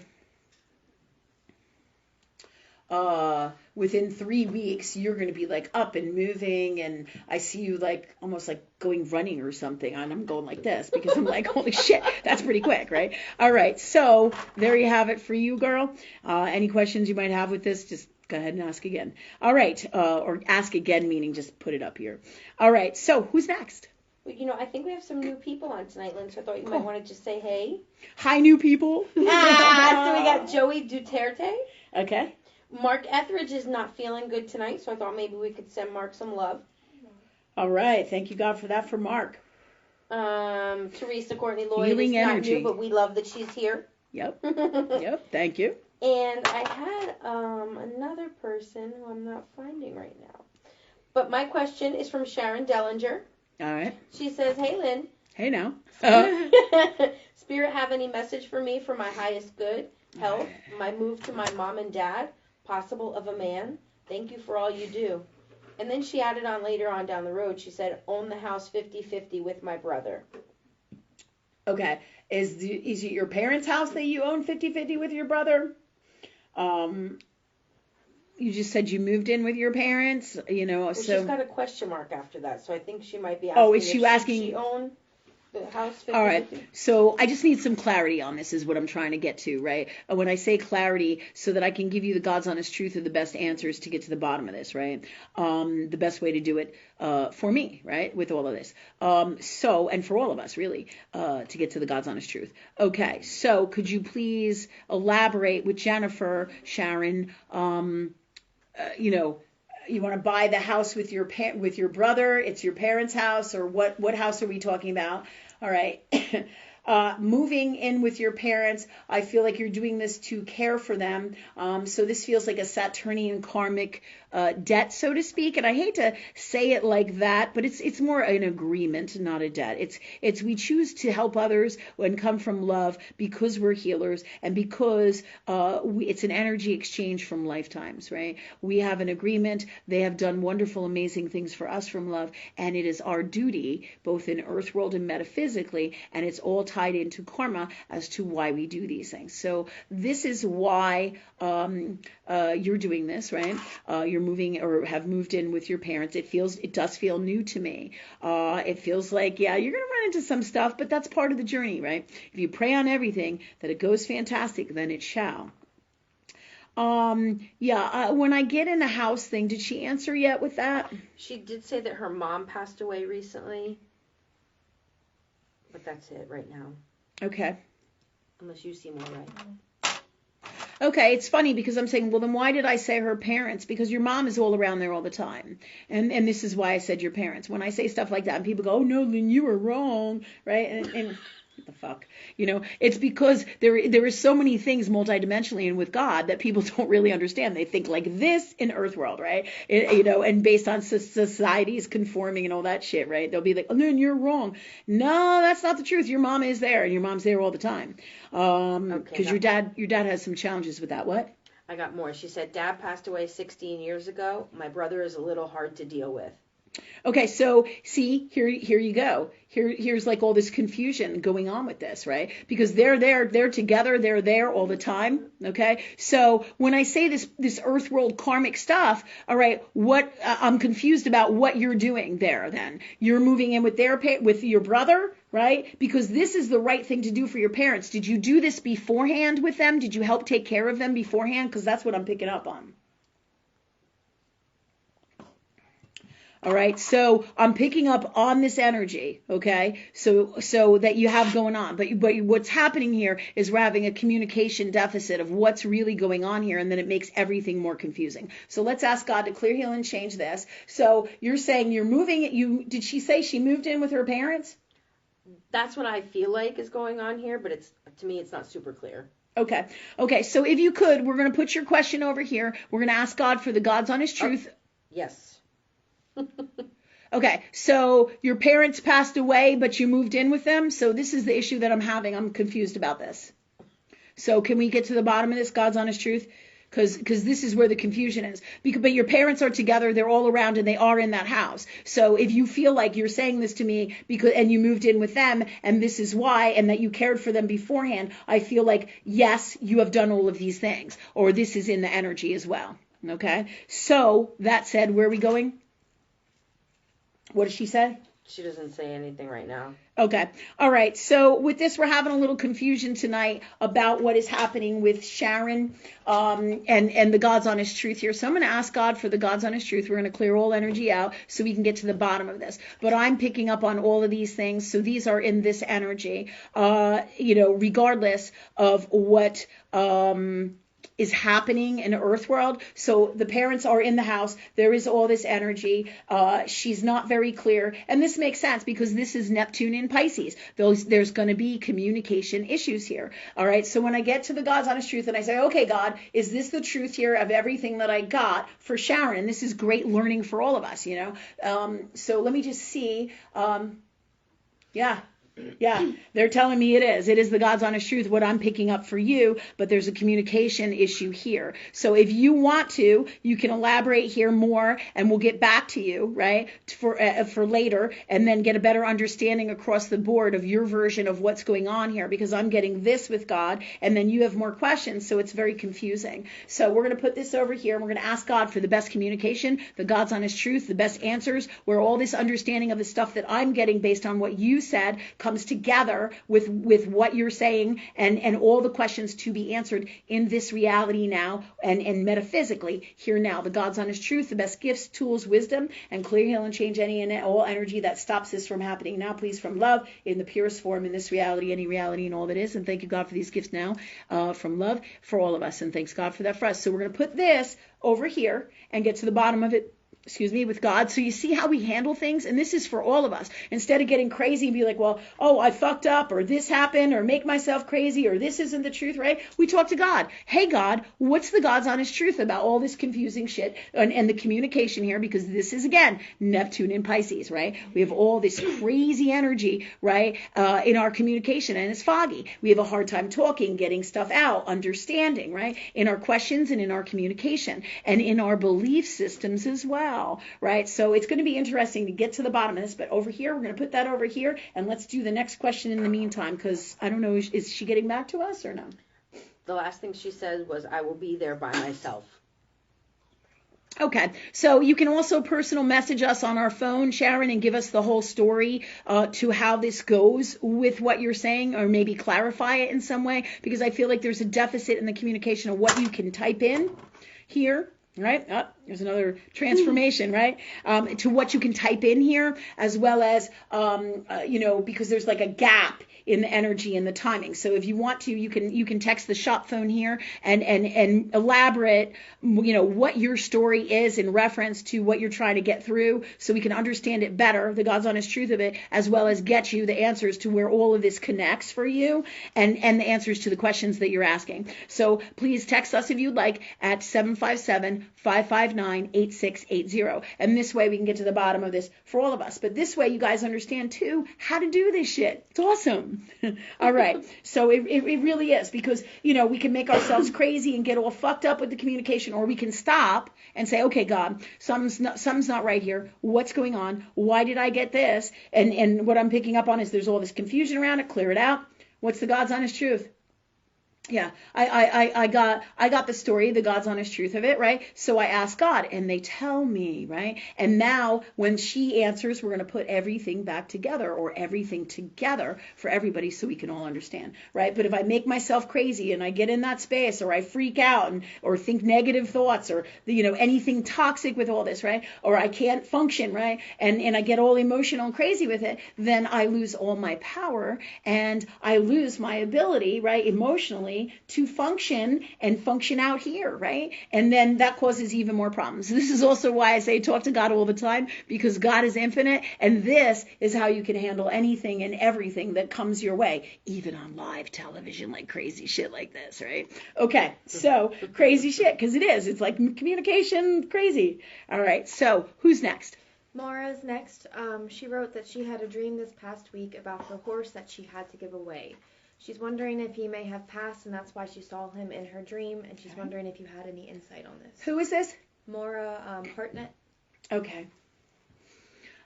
within 3 weeks, you're going to be like up and moving, and I see you like almost like going running or something, and I'm going like this because I'm like, holy shit, that's pretty quick, right? All right, so there you have it for you, girl. Any questions you might have with this, just go ahead and ask again. All right, or ask again, meaning just put it up here. All right, so who's next? Well, you know, I think we have some new people on tonight, Lynn, so I thought you might want to just say hey. Hi, new people. So we got Joey Duterte. Okay. Mark Etheridge is not feeling good tonight, so I thought maybe we could send Mark some love. All right. Thank you, God, for that for Mark. Teresa Courtney Lloyd Healing is not energy. new, but we love that she's here. Yep. Yep. Thank you. And I had another person who I'm not finding right now. But my question is from Sharon Dellinger. All right. She says, hey, Lynn. Hey, now. Spirit have any message for me for my highest good, health, my move to my mom and dad, possible of a man? Thank you for all you do. And then she added on later on down the road, she said, own the house 50-50 with my brother. Okay. Is it your parents' house that you own 50-50 with your brother? You just said you moved in with your parents, you know, Well, so. she's got a question mark after that, so I think she might be asking. Oh, is she asking? She own the house 50-50? All right. So I just need some clarity on this is what I'm trying to get to, right? When I say clarity, so that I can give you the God's honest truth of the best answers to get to the bottom of this, right? The best way to do it for me, right? With all of this. And for all of us, really, to get to the God's honest truth. Okay. So could you please elaborate with Jennifer, Sharon, you know, you want to buy the house with your brother? It's your parents' house, or what house are we talking about? All right. Moving in with your parents, I feel like you're doing this to care for them. So this feels like a Saturnian karmic debt, so to speak. And I hate to say it like that, but it's more an agreement, not a debt. It's we choose to help others and come from love because we're healers and because it's an energy exchange from lifetimes, right? We have an agreement. They have done wonderful, amazing things for us from love, and it is our duty, both in earth world and metaphysically, and it's all tied into karma as to why we do these things. So this is why you're doing this, right? You're moving or have moved in with your parents. It does feel new to me. It feels like, yeah, you're going to run into some stuff, but that's part of the journey, right? If you pray on everything that it goes fantastic, then it shall. When I get in the house thing, did she answer yet with that? She did say that her mom passed away recently. But that's it right now. Okay. Unless you see more right. Okay, it's funny because I'm saying, well, then why did I say her parents? Because your mom is all around there all the time. And this is why I said your parents. When I say stuff like that and people go, oh, no, Lynn, you were wrong, right? And what the fuck? You know, it's because there is so many things multidimensionally and with God that people don't really understand. They think like this in Earth World, right? And based on societies conforming and all that shit, right? They'll be like, oh, Lynn, you're wrong. No, that's not the truth. Your mom is there, and your mom's there all the time. Because your dad has some challenges with that. What? I got more. She said, Dad passed away 16 years ago. My brother is a little hard to deal with. Okay, so see, here you go. Here's like all this confusion going on with this, right? Because they're together, they're there all the time. Okay, so when I say this earth world karmic stuff, all right, I'm confused about what you're doing there. Then you're moving in with your brother, right? Because this is the right thing to do for your parents. Did you do this beforehand with them? Did you help take care of them beforehand? Because that's what I'm picking up on. All right, so I'm picking up on this energy, okay, so that you have going on. But what's happening here is we're having a communication deficit of what's really going on here, and then it makes everything more confusing. So let's ask God to clear, heal, and change this. So you're saying you're moving. Did she say she moved in with her parents? That's what I feel like is going on here, but to me, it's not super clear. Okay, so if you could, we're going to put your question over here. We're going to ask God for the God's honest truth. Yes. Okay, so your parents passed away, but you moved in with them. So this is the issue that I'm having. I'm confused about this. So can we get to the bottom of this, God's honest truth? Because this is where the confusion is. But your parents are together, they're all around, and they are in that house. So if you feel like you're saying this to me and you moved in with them, and this is why, and that you cared for them beforehand, I feel like, yes, you have done all of these things, or this is in the energy as well. Okay? So that said, where are we going? What does she say? She doesn't say anything right now. Okay. All right. So with this, we're having a little confusion tonight about what is happening with Sharon and the God's honest truth here. So I'm going to ask God for the God's honest truth. We're going to clear all energy out so we can get to the bottom of this. But I'm picking up on all of these things. So these are in this energy, regardless of what is happening in the earth world. So the parents are in the house. There is all this energy. She's not very clear. And this makes sense because this is Neptune in Pisces. There's going to be communication issues here. All right. So when I get to the God's honest truth and I say, okay, God, is this the truth here of everything that I got for Sharon? And this is great learning for all of us, So let me just see. Yeah, they're telling me it is. It is the God's honest truth, what I'm picking up for you, but there's a communication issue here. So if you want to, you can elaborate here more, and we'll get back to you, right, for later, and then get a better understanding across the board of your version of what's going on here, because I'm getting this with God, and then you have more questions, so it's very confusing. So we're going to put this over here, and we're going to ask God for the best communication, the God's honest truth, the best answers, where all this understanding of the stuff that I'm getting based on what you said comes together with what you're saying and all the questions to be answered in this reality now and metaphysically here now. The God's honest truth, the best gifts, tools, wisdom, and clear, heal, and change any and all energy that stops this from happening now, please, from love in the purest form in this reality, any reality and all that is. And thank you, God, for these gifts now from love for all of us. And thanks, God, for that for us. So we're going to put this over here and get to the bottom of it. With God. So you see how we handle things? And this is for all of us. Instead of getting crazy and be like, well, I fucked up, or this happened, or make myself crazy, or this isn't the truth, right? We talk to God. Hey, God, what's the God's honest truth about all this confusing shit and the communication here? Because this is, again, Neptune in Pisces, right? We have all this crazy energy, right, in our communication, and it's foggy. We have a hard time talking, getting stuff out, understanding, right, in our questions and in our communication and in our belief systems as well. Right? So it's going to be interesting to get to the bottom of this, but over here, we're going to put that over here, and let's do the next question in the meantime, because I don't know, is she getting back to us or no? The last thing she said was, I will be there by myself. Okay, so you can also personal message us on our phone, Sharon, and give us the whole story to how this goes with what you're saying, or maybe clarify it in some way, because I feel like there's a deficit in the communication of what you can type in here. Right? There's another transformation, right? To what you can type in here, as well as, because there's like a gap in the energy and the timing. So if you want to, you can text the shop phone here and elaborate, what your story is in reference to what you're trying to get through, so we can understand it better, the God's honest truth of it, as well as get you the answers to where all of this connects for you and the answers to the questions that you're asking. So please text us if you'd like at 757-559-8680. And this way we can get to the bottom of this for all of us. But this way you guys understand too how to do this shit. It's awesome. All right. So it really is, because, we can make ourselves crazy and get all fucked up with the communication, or we can stop and say, okay, God, something's not right here. What's going on? Why did I get this? And what I'm picking up on is there's all this confusion around it. Clear it out. What's the God's honest truth? Yeah, I got the story, the God's honest truth of it, right? So I ask God, and they tell me, right? And now when she answers, we're going to put everything back together, or everything together for everybody, so we can all understand, right? But if I make myself crazy and I get in that space, or I freak out or think negative thoughts, or anything toxic with all this, right? Or I can't function, right? And I get all emotional and crazy with it, then I lose all my power, and I lose my ability, right, emotionally, to function out here, right? And then that causes even more problems. This is also why I say talk to God all the time, because God is infinite, and this is how you can handle anything and everything that comes your way, even on live television, like crazy shit like this, right? Okay, so crazy shit, because it is. It's like communication crazy. All right, so who's next? Mara's next. She wrote that she had a dream this past week about her horse that she had to give away. She's wondering if he may have passed, and that's why she saw him in her dream, and she's wondering if you had any insight on this. Who is this? Maura Hartnett. Okay.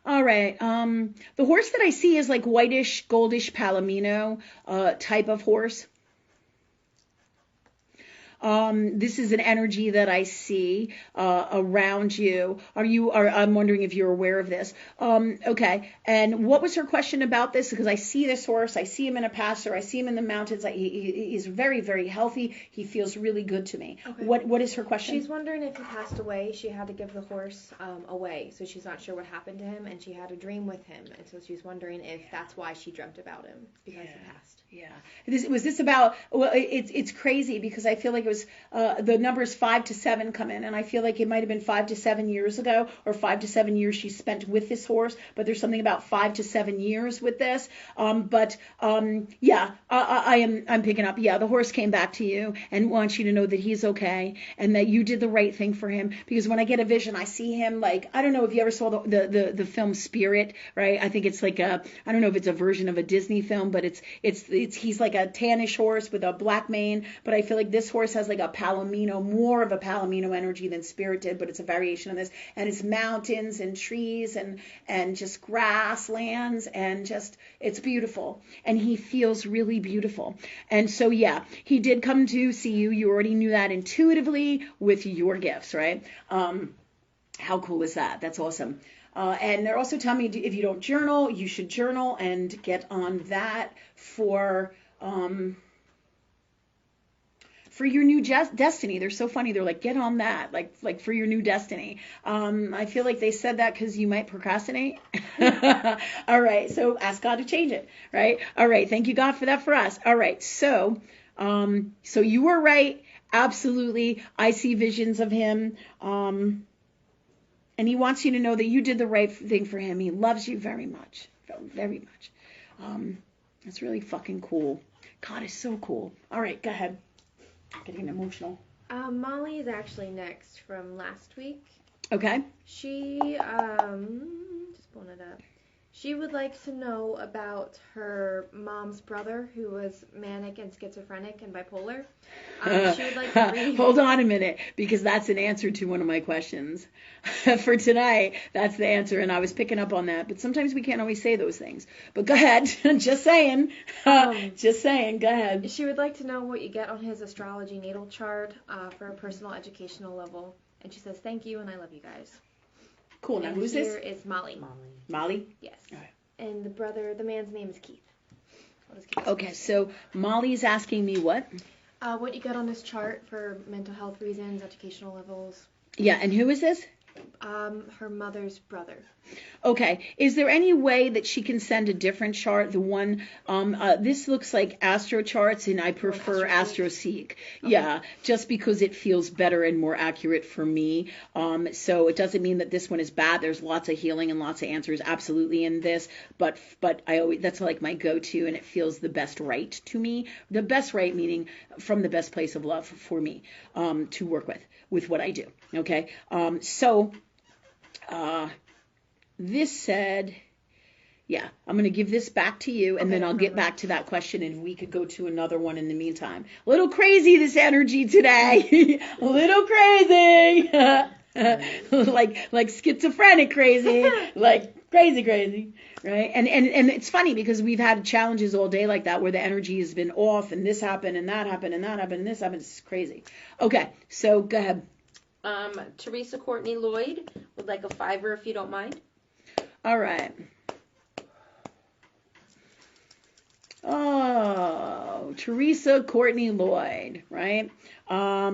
All right. The horse that I see is like whitish, goldish palomino type of horse. This is an energy that I see around you. I'm wondering if you're aware of this. Okay. And what was her question about this? Because I see this horse. I see him in a pasture. I see him in the mountains. He's very, very healthy. He feels really good to me. Okay. What is her question? She's wondering if he passed away. She had to give the horse away, so she's not sure what happened to him, and she had a dream with him, and so she's wondering if that's why she dreamt about him, because he passed. Yeah. Was this about? Well, it's crazy because I feel like it was the numbers 5 to 7 come in, and I feel like it might have been 5 to 7 years ago, or 5 to 7 years she spent with this horse. But there's something about 5 to 7 years with this. I'm picking up. Yeah, the horse came back to you and wants you to know that he's okay and that you did the right thing for him. Because when I get a vision, I see him like, I don't know if you ever saw the film Spirit, right? I think it's like I don't know if it's a version of a Disney film, but he's like a tannish horse with a black mane. But I feel like this horse has like a palomino, more of a palomino energy than Spirit did, but it's a variation of this. And it's mountains and trees and just grasslands and just, it's beautiful. And he feels really beautiful. And so, yeah, he did come to see you. You already knew that intuitively with your gifts, right? How cool is that? That's awesome. And they're also telling me if you don't journal, you should journal and get on that for your new destiny. They're so funny. They're like, get on that, like for your new destiny. I feel like they said that because you might procrastinate. All right. So ask God to change it. Right. All right. Thank you, God, for that for us. All right. So you were right. Absolutely. I see visions of him. And he wants you to know that you did the right thing for him. He loves you very much. Very much. That's really fucking cool. God is so cool. All right. Go ahead. Getting emotional. Molly is actually next from last week. Okay. She, just pulling it up. She would like to know about her mom's brother who was manic and schizophrenic and bipolar. She would like to read. Hold on a minute, because that's an answer to one of my questions. For tonight, that's the answer, and I was picking up on that. But sometimes we can't always say those things. But go ahead. Just saying. Just saying. Go ahead. She would like to know what you get on his astrology natal chart for a personal educational level. And she says, thank you, and I love you guys. Cool. Now, who's this? Here is Molly. Molly? Yes. All right. And the man's name is Keith. Okay, so Molly's asking me what? What you got on this chart for mental health reasons, educational levels. Yeah, and who is this? Her mother's brother. Okay. Is there any way that she can send a different chart? The one, this looks like astro charts, and I prefer AstroSeek. Okay. Yeah, just because it feels better and more accurate for me. So it doesn't mean that this one is bad. There's lots of healing and lots of answers absolutely in this, but I always, that's like my go-to, and it feels the best right to me. The best right meaning from the best place of love for me to work with what I do. Okay. This said, yeah, I'm going to give this back to you, and then I'll get back to that question, and we could go to another one in the meantime. A little crazy, this energy today. A little crazy. like schizophrenic crazy. Like crazy. Right? And it's funny because we've had challenges all day like that where the energy has been off, and this happened, and that happened, and that happened, and this happened. It's crazy. Okay, so go ahead. Teresa Courtney Lloyd would like a $5 if you don't mind. All right. Oh, Teresa Courtney Lloyd, right? Let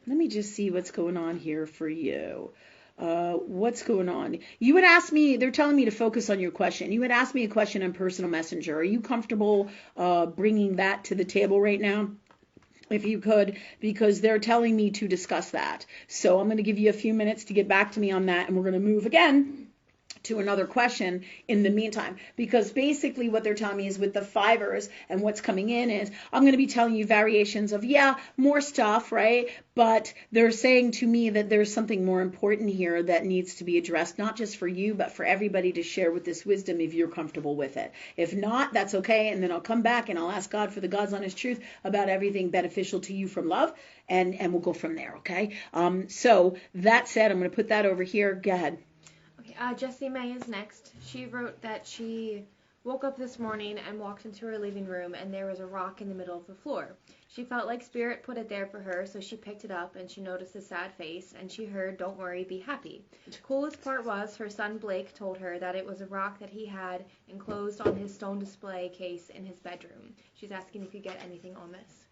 me just see what's going on here for you. What's going on? You would ask me, they're telling me to focus on your question. You would ask me a question on Personal Messenger. Are you comfortable bringing that to the table right now? If you could, because they're telling me to discuss that. So I'm going to give you a few minutes to get back to me on that, and we're going to move again to another question in the meantime, because basically what they're telling me is with the fivers and what's coming in is I'm going to be telling you variations of more stuff, right? But they're saying to me that there's something more important here that needs to be addressed, not just for you, but for everybody to share with this wisdom if you're comfortable with it. If not, that's okay, and then I'll come back and I'll ask God for the God's honest truth about everything beneficial to you from love, and we'll go from there, okay? So that said, I'm going to put that over here. Go ahead. Jessie May is next. She wrote that she woke up this morning and walked into her living room and there was a rock in the middle of the floor. She felt like Spirit put it there for her, so she picked it up and she noticed a sad face and she heard, "Don't worry, be happy." The coolest part was her son Blake told her that it was a rock that he had enclosed on his stone display case in his bedroom. She's asking if you get anything on this.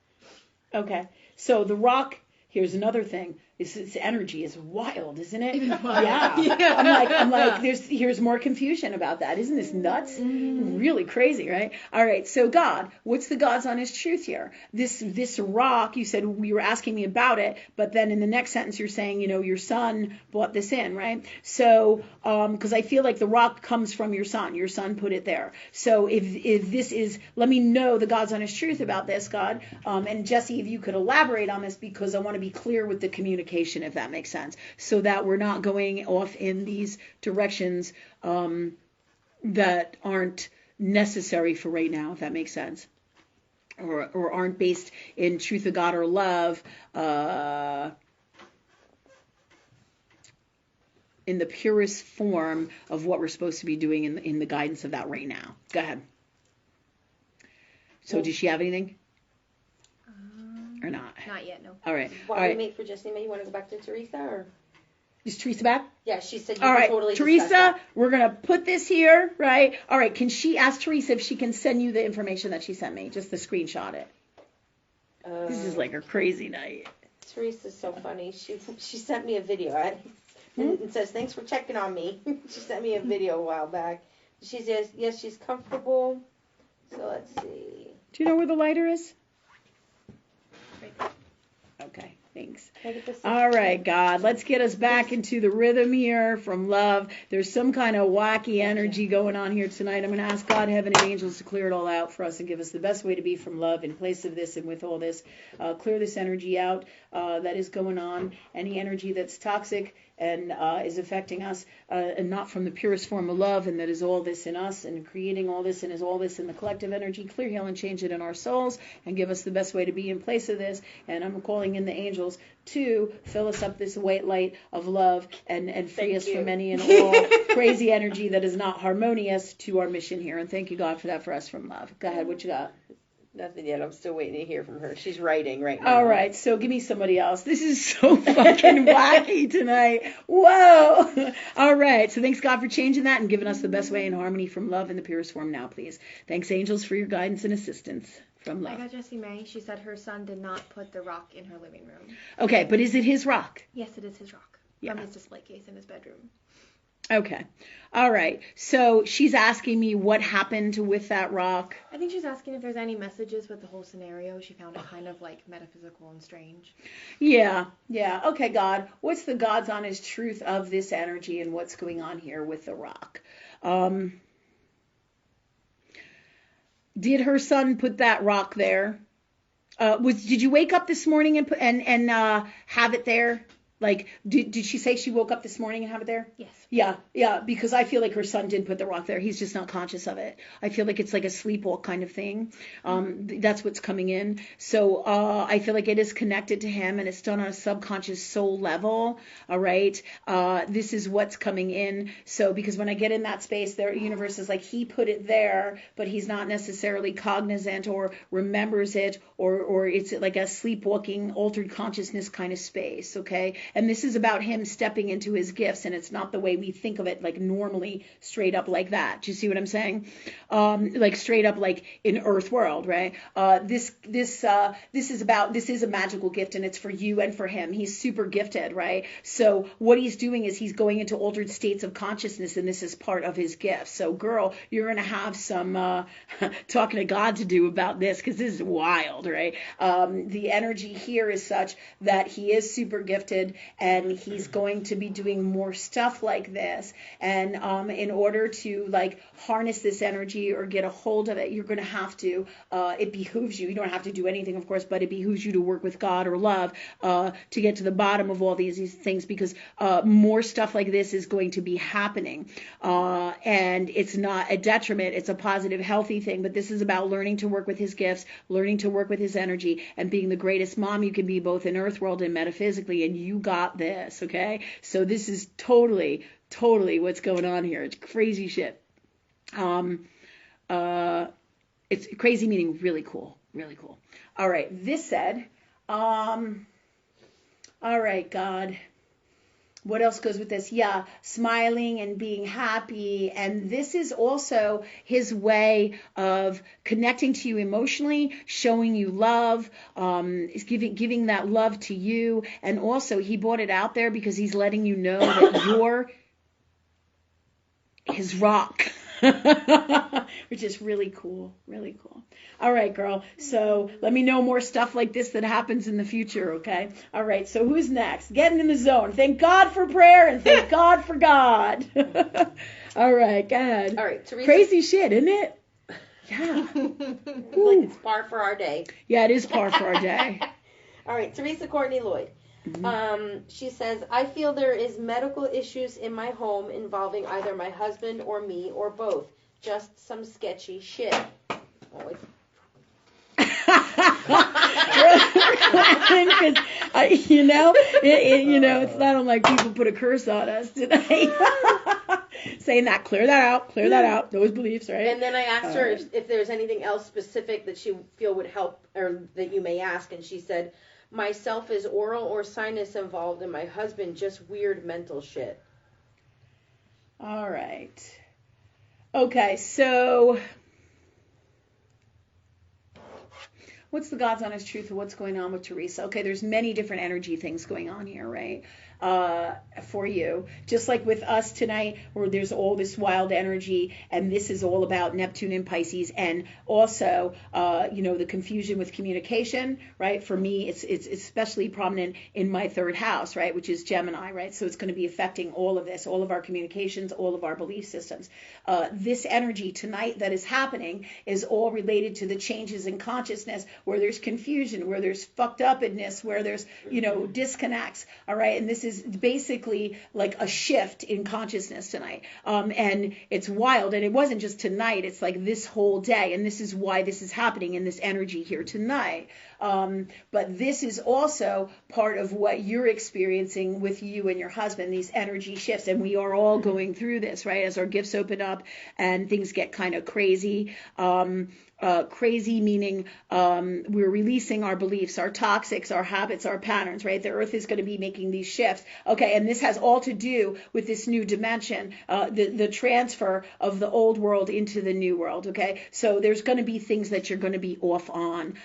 Okay, so the rock, here's another thing. Its energy is wild, isn't it? Yeah. I'm like, here's more confusion about that. Isn't this nuts? Mm-hmm. Really crazy, right? All right. So God, what's the God's honest truth here? This rock, you said you were asking me about it, but then in the next sentence you're saying, your son brought this in, right? So, because I feel like the rock comes from your son. Your son put it there. So if this is, let me know the God's honest truth about this, God. And Jesse, if you could elaborate on this, because I want to be clear with the communication, if that makes sense, so that we're not going off in these directions that aren't necessary for right now, if that makes sense, or aren't based in truth of God or love in the purest form of what we're supposed to be doing in the guidance of that right now. Go ahead. So does she have anything? Or not? Not yet, no. All right. While we wait for Jessie May, you want to go back to Teresa, or? Is Teresa back? Yeah, she said you All can right, totally Teresa, discuss that. we're going to put this here, right? All right, can she ask Teresa if she can send you the information that she sent me, just to screenshot it? This is like a crazy night. Teresa's so funny. She sent me a video. It says, "Thanks for checking on me." She sent me a video a while back. She says, yes, she's comfortable. So let's see. Do you know where the lighter is? Okay, thanks. All right, God, let's get us back into the rhythm here from love. There's some kind of wacky energy going on here tonight. I'm going to ask God, heaven, and angels to clear it all out for us and give us the best way to be from love in place of this and with all this. Clear this energy out that is going on, any energy that's toxic and is affecting us, and not from the purest form of love, and that is all this in us and creating all this and is all this in the collective energy. Clear, heal, and change it in our souls and give us the best way to be in place of this. And I'm calling in the angels to fill us up this white light of love and free us from any and all crazy energy that is not harmonious to our mission here. And thank you, God, for that for us from love. Go ahead, what you got? Nothing yet. I'm still waiting to hear from her. She's writing right now. All right, so give me somebody else. This is so fucking wacky tonight. Whoa. All right, so thanks, God, for changing that and giving us the best way in harmony from love in the purest form now, please. Thanks, angels, for your guidance and assistance from love. I got Jessie May. She said her son did not put the rock in her living room. Okay, but is it his rock? Yes, it is his rock. From his display case in his bedroom. Okay. All right. So she's asking me what happened with that rock. I think she's asking if there's any messages with the whole scenario. She found it kind of like metaphysical and strange. Yeah. Okay, God. What's the God's honest truth of this energy and what's going on here with the rock? Did her son put that rock there? Did you wake up this morning and have it there? Like, did she say she woke up this morning and have it there? Yes. Yeah, because I feel like her son did put the rock there. He's just not conscious of it. I feel like it's like a sleepwalk kind of thing. That's what's coming in. So I feel like it is connected to him and it's done on a subconscious soul level. All right. This is what's coming in. So because when I get in that space, their universe is like he put it there, but he's not necessarily cognizant or remembers it, or it's like a sleepwalking, altered consciousness kind of space. Okay. And this is about him stepping into his gifts, and it's not the way we think of it, like normally straight up like that. Do you see what I'm saying? Like straight up like in Earth World, right? This is a magical gift, and it's for you and for him. He's super gifted, right? So what he's doing is he's going into altered states of consciousness, and this is part of his gift. So girl, you're going to have some talking to God to do about this, because this is wild, right? The energy here is such that he is super gifted. and he's going to be doing more stuff like this. And in order to like harness this energy or get a hold of it, you're going to have to, it behooves you. You don't have to do anything, of course, but it behooves you to work with God or love to get to the bottom of all these things, because more stuff like this is going to be happening. And it's not a detriment. It's a positive, healthy thing. But this is about learning to work with his gifts, learning to work with his energy, and being the greatest mom you can be, both in earth world and metaphysically. And you got this, okay? So this is totally what's going on here. It's crazy shit. It's crazy meaning really cool. All right, this said, all right, God, what else goes with this? Yeah, smiling and being happy. And this is also his way of connecting to you emotionally, showing you love, giving that love to you. And also he brought it out there because he's letting you know that you're his rock. Which is really cool. All right, girl. So let me know more stuff like this that happens in the future, okay? All right, so who's next? Getting in the zone. Thank God for prayer and thank God for God. All right, go ahead. All right, Teresa. Crazy shit, isn't it? Yeah. Like it's par for our day. Yeah, it is par for our day. All right, Teresa Courtney Lloyd. She says, I feel there is medical issues in my home involving either my husband or me or both. Just some sketchy shit. Always. Because it's not unlike people put a curse on us today. Saying that, clear that out, those beliefs, right? And then I asked her if there's anything else specific that she feel would help, or that you may ask, and she said, myself is oral or sinus involved, and my husband just weird mental shit. All right. Okay, so what's the God's honest truth of what's going on with Teresa? Okay, there's many different energy things going on here, right? For you, just like with us tonight, where there's all this wild energy, and this is all about Neptune and Pisces, and also, the confusion with communication, right? For me, it's especially prominent in my third house, right, which is Gemini, right? So it's going to be affecting all of this, all of our communications, all of our belief systems. This energy tonight that is happening is all related to the changes in consciousness, where there's confusion, where there's fucked upness, where there's, disconnects, all right? And this is basically like a shift in consciousness tonight. And it's wild. And it wasn't just tonight. It's like this whole day. And this is why this is happening in this energy here tonight. But this is also part of what you're experiencing with you and your husband, these energy shifts. And we are all going through this, right? As our gifts open up and things get kind of crazy. Crazy meaning we're releasing our beliefs, our toxics, our habits, our patterns, right? The earth is going to be making these shifts. Okay, and this has all to do with this new dimension, the transfer of the old world into the new world, okay? So there's going to be things that you're going to be off on,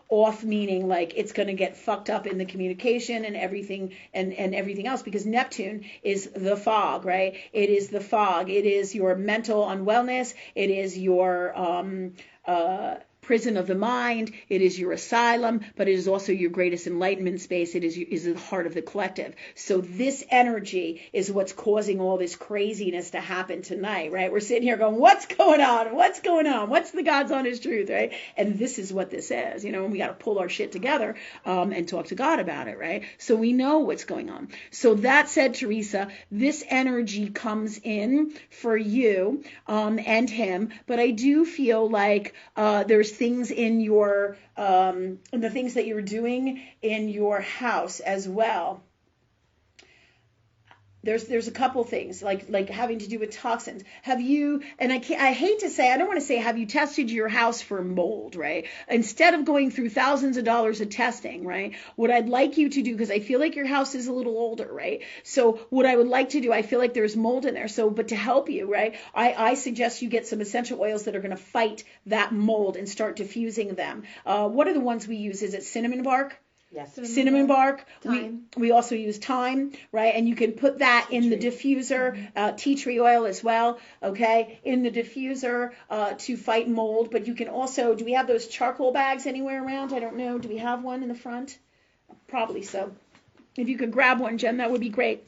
off meaning like it's going to get fucked up in the communication and everything and everything else, because Neptune is the fog, right? It is the fog. It is your mental unwellness. It is your prison of the mind. It is your asylum, but it is also your greatest enlightenment space. It is the heart of the collective. So this energy is what's causing all this craziness to happen tonight, right? We're sitting here going, what's going on? What's going on? What's the God's honest truth, right? And this is what this is, and we got to pull our shit together and talk to God about it, right? So we know what's going on. So that said, Teresa, this energy comes in for you and him, but I do feel like there's things in your the things that you're doing in your house as well. There's a couple things like having to do with toxins. Have you, and I hate to say, I don't want to say have you tested your house for mold, right? Instead of going through thousands of dollars of testing, right? What I'd like you to do, because I feel like your house is a little older, right? So what I would like to do, I feel like there's mold in there. So, but to help you, right? I suggest you get some essential oils that are going to fight that mold and start diffusing them. What are the ones we use? Is it cinnamon bark? Yes. Cinnamon bark. Thyme. We also use thyme, right? And you can put that in the diffuser, tea tree oil as well, okay, in the diffuser to fight mold. But you can also, do we have those charcoal bags anywhere around? I don't know. Do we have one in the front? Probably so. If you could grab one, Jen, that would be great.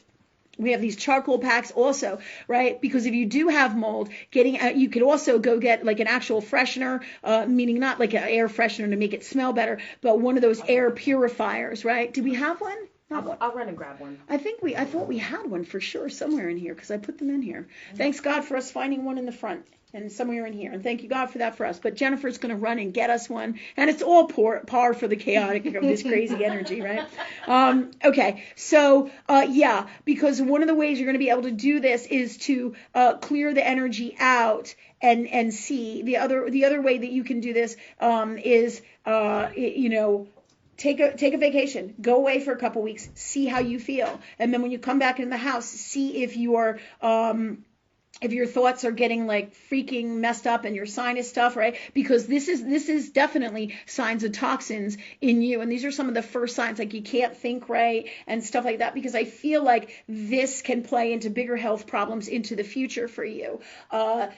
We have these charcoal packs also, right? Because if you do have mold, you could also go get like an actual freshener, meaning not like an air freshener to make it smell better, but one of those air purifiers, right? Do we have one? I'll run and grab one. I thought we had one for sure somewhere in here because I put them in here. Thanks God for us finding one in the front and somewhere in here. And thank you God for that for us. But Jennifer's going to run and get us one. And it's all par for the chaotic of this crazy energy, right? Okay. So, yeah, because one of the ways you're going to be able to do this is to clear the energy out and see. The other way that you can do this is, take a vacation, go away for a couple weeks, see how you feel. And then when you come back into the house, see if your thoughts are getting like freaking messed up and your sinus stuff, right? Because this is definitely signs of toxins in you. And these are some of the first signs, like you can't think right and stuff like that, because I feel like this can play into bigger health problems into the future for you.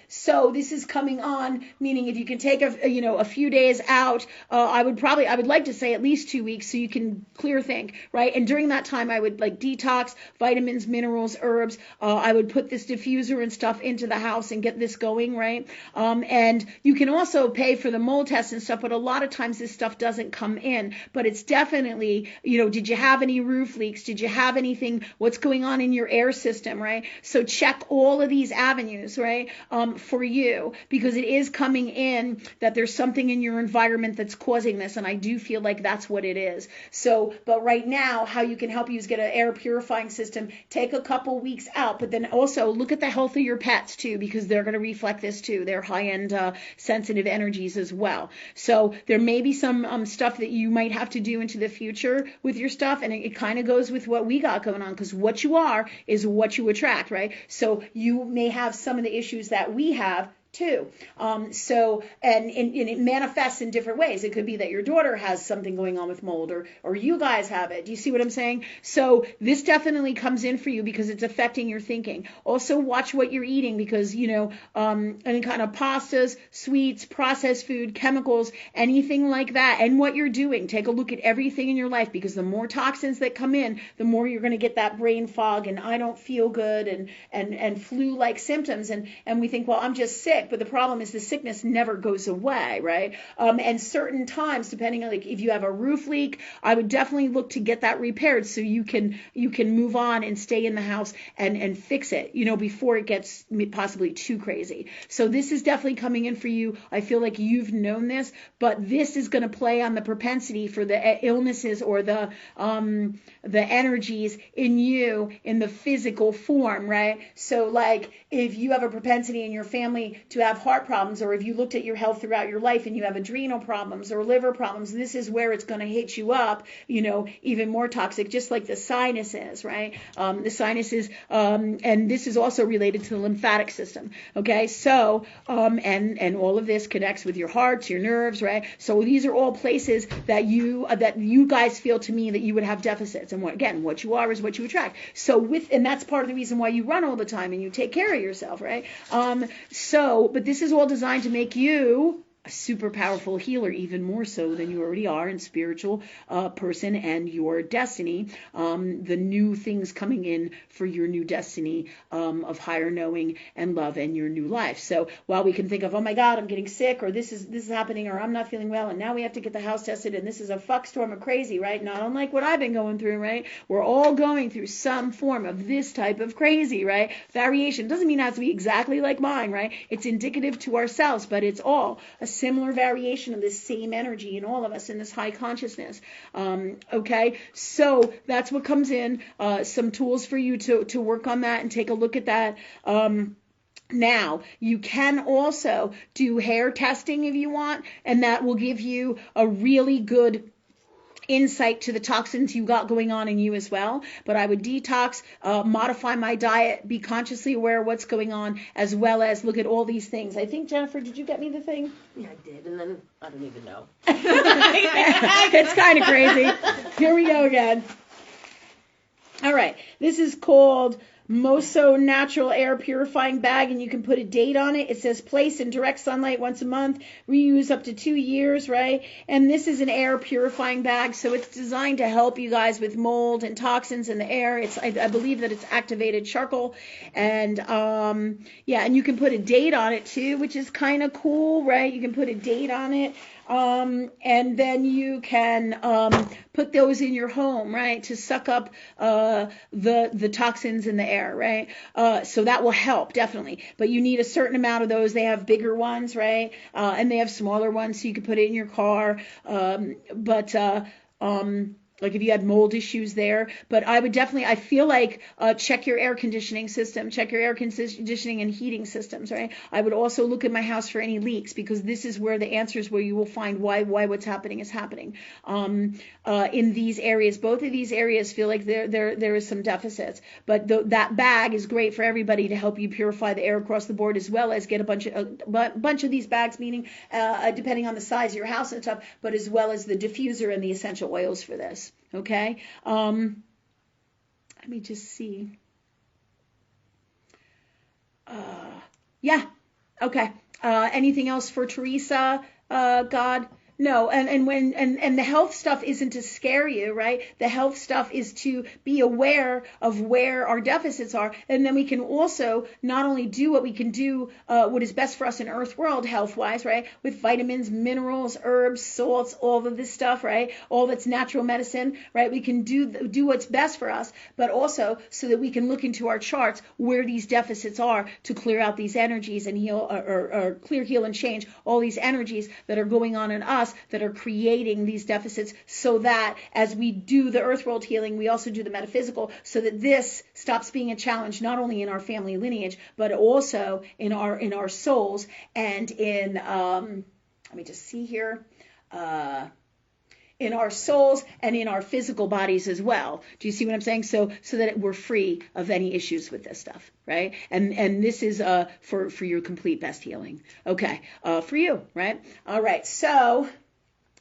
So this is coming on, meaning if you can take a few days out, I would like to say at least 2 weeks so you can clear think, right? And during that time, I would like detox, vitamins, minerals, herbs. I would put this diffuser and stuff into the house and get this going, right? And you can also pay for the mold test and stuff, but a lot of times this stuff doesn't come in. But it's definitely, did you have any roof leaks? Did you have anything? What's going on in your air system, right? So check all of these avenues, right, for you, because it is coming in that there's something in your environment that's causing this, and I do feel like that's what it is. So, but right now, how you can help you is get an air purifying system, take a couple weeks out, but then also look at the health of your pets too, because they're going to reflect this too. They're high-end sensitive energies as well. So there may be some stuff that you might have to do into the future with your stuff, and it kind of goes with what we got going on, because what you are is what you attract, right? So you may have some of the issues that we have too. So it manifests in different ways. It could be that your daughter has something going on with mold, or you guys have it. Do you see what I'm saying? So this definitely comes in for you because it's affecting your thinking. Also watch what you're eating, because any kind of pastas, sweets, processed food, chemicals, anything like that, and what you're doing. Take a look at everything in your life, because the more toxins that come in, the more you're going to get that brain fog and I don't feel good and flu-like symptoms, and we think, well, I'm just sick. But the problem is the sickness never goes away, right? And certain times, depending on like if you have a roof leak, I would definitely look to get that repaired so you can move on and stay in the house and fix it, before it gets possibly too crazy. So this is definitely coming in for you. I feel like you've known this, but this is going to play on the propensity for the illnesses or the energies in you in the physical form, right? So like if you have a propensity in your family to have heart problems, or if you looked at your health throughout your life and you have adrenal problems or liver problems, this is where it's going to hit you up, even more toxic, just like the sinuses, right? The sinuses, and this is also related to the lymphatic system, okay? So, and all of this connects with your heart, your nerves, right? So these are all places that you guys feel to me that you would have deficits, and what you are is what you attract. So and that's part of the reason why you run all the time and you take care of yourself, right? But this is all designed to make you a super powerful healer, even more so than you already are, and spiritual person and your destiny, the new things coming in for your new destiny of higher knowing and love and your new life. So while we can think of, oh my God, I'm getting sick, or this is happening, or I'm not feeling well, and now we have to get the house tested, and this is a fuck storm of crazy, right? Not unlike what I've been going through, right? We're all going through some form of this type of crazy, right? Variation doesn't mean it has to be exactly like mine, right? It's indicative to ourselves, but it's all a similar variation of this same energy in all of us in this high consciousness. Okay, so that's what comes in. Some tools for you to work on that and take a look at that. Now, you can also do hair testing if you want, and that will give you a really good insight to the toxins you got going on in you as well. But I would detox, modify my diet, be consciously aware of what's going on, as well as look at all these things. I think, Jennifer, did you get me the thing? Yeah, I did, and then I don't even know. It's kind of crazy. Here we go again. All right. This is called Moso Natural Air Purifying Bag, and you can put a date on it. It says place in direct sunlight once a month, reuse up to 2 years, right? And this is an air purifying bag, so it's designed to help you guys with mold and toxins in the air. I believe that it's activated charcoal, and yeah, and you can put a date on it too, which is kind of cool, right? You can put a date on it. And then you can put those in your home, right, to suck up the toxins in the air, right? So that will help, definitely. But you need a certain amount of those. They have bigger ones, right? And they have smaller ones, so you can put it in your car. Like if you had mold issues there. But I would definitely, I feel like check your air conditioning system, check your air conditioning and heating systems, right? I would also look at my house for any leaks, because this is where the answers, where you will find why what's happening is happening. In these areas, both of these areas feel like there is some deficits. But that bag is great for everybody to help you purify the air across the board, as well as get a bunch of these bags, meaning depending on the size of your house and stuff, but as well as the diffuser and the essential oils for this. Okay, let me just see. Yeah, okay. Anything else for Teresa, God? No, and the health stuff isn't to scare you, right? The health stuff is to be aware of where our deficits are, and then we can also not only do what we can do, what is best for us in Earth world health-wise, right? With vitamins, minerals, herbs, salts, all of this stuff, right? All that's natural medicine, right? We can do what's best for us, but also so that we can look into our charts where these deficits are to clear out these energies and heal, or clear, heal, and change all these energies that are going on in us, that are creating these deficits, so that as we do the earth world healing, we also do the metaphysical, so that this stops being a challenge, not only in our family lineage, but also in our souls, and in let me just see here, in our souls and in our physical bodies as well. Do you see what I'm saying? So that we're free of any issues with this stuff, right? And this is for your complete best healing. Okay, for you, right? All right, so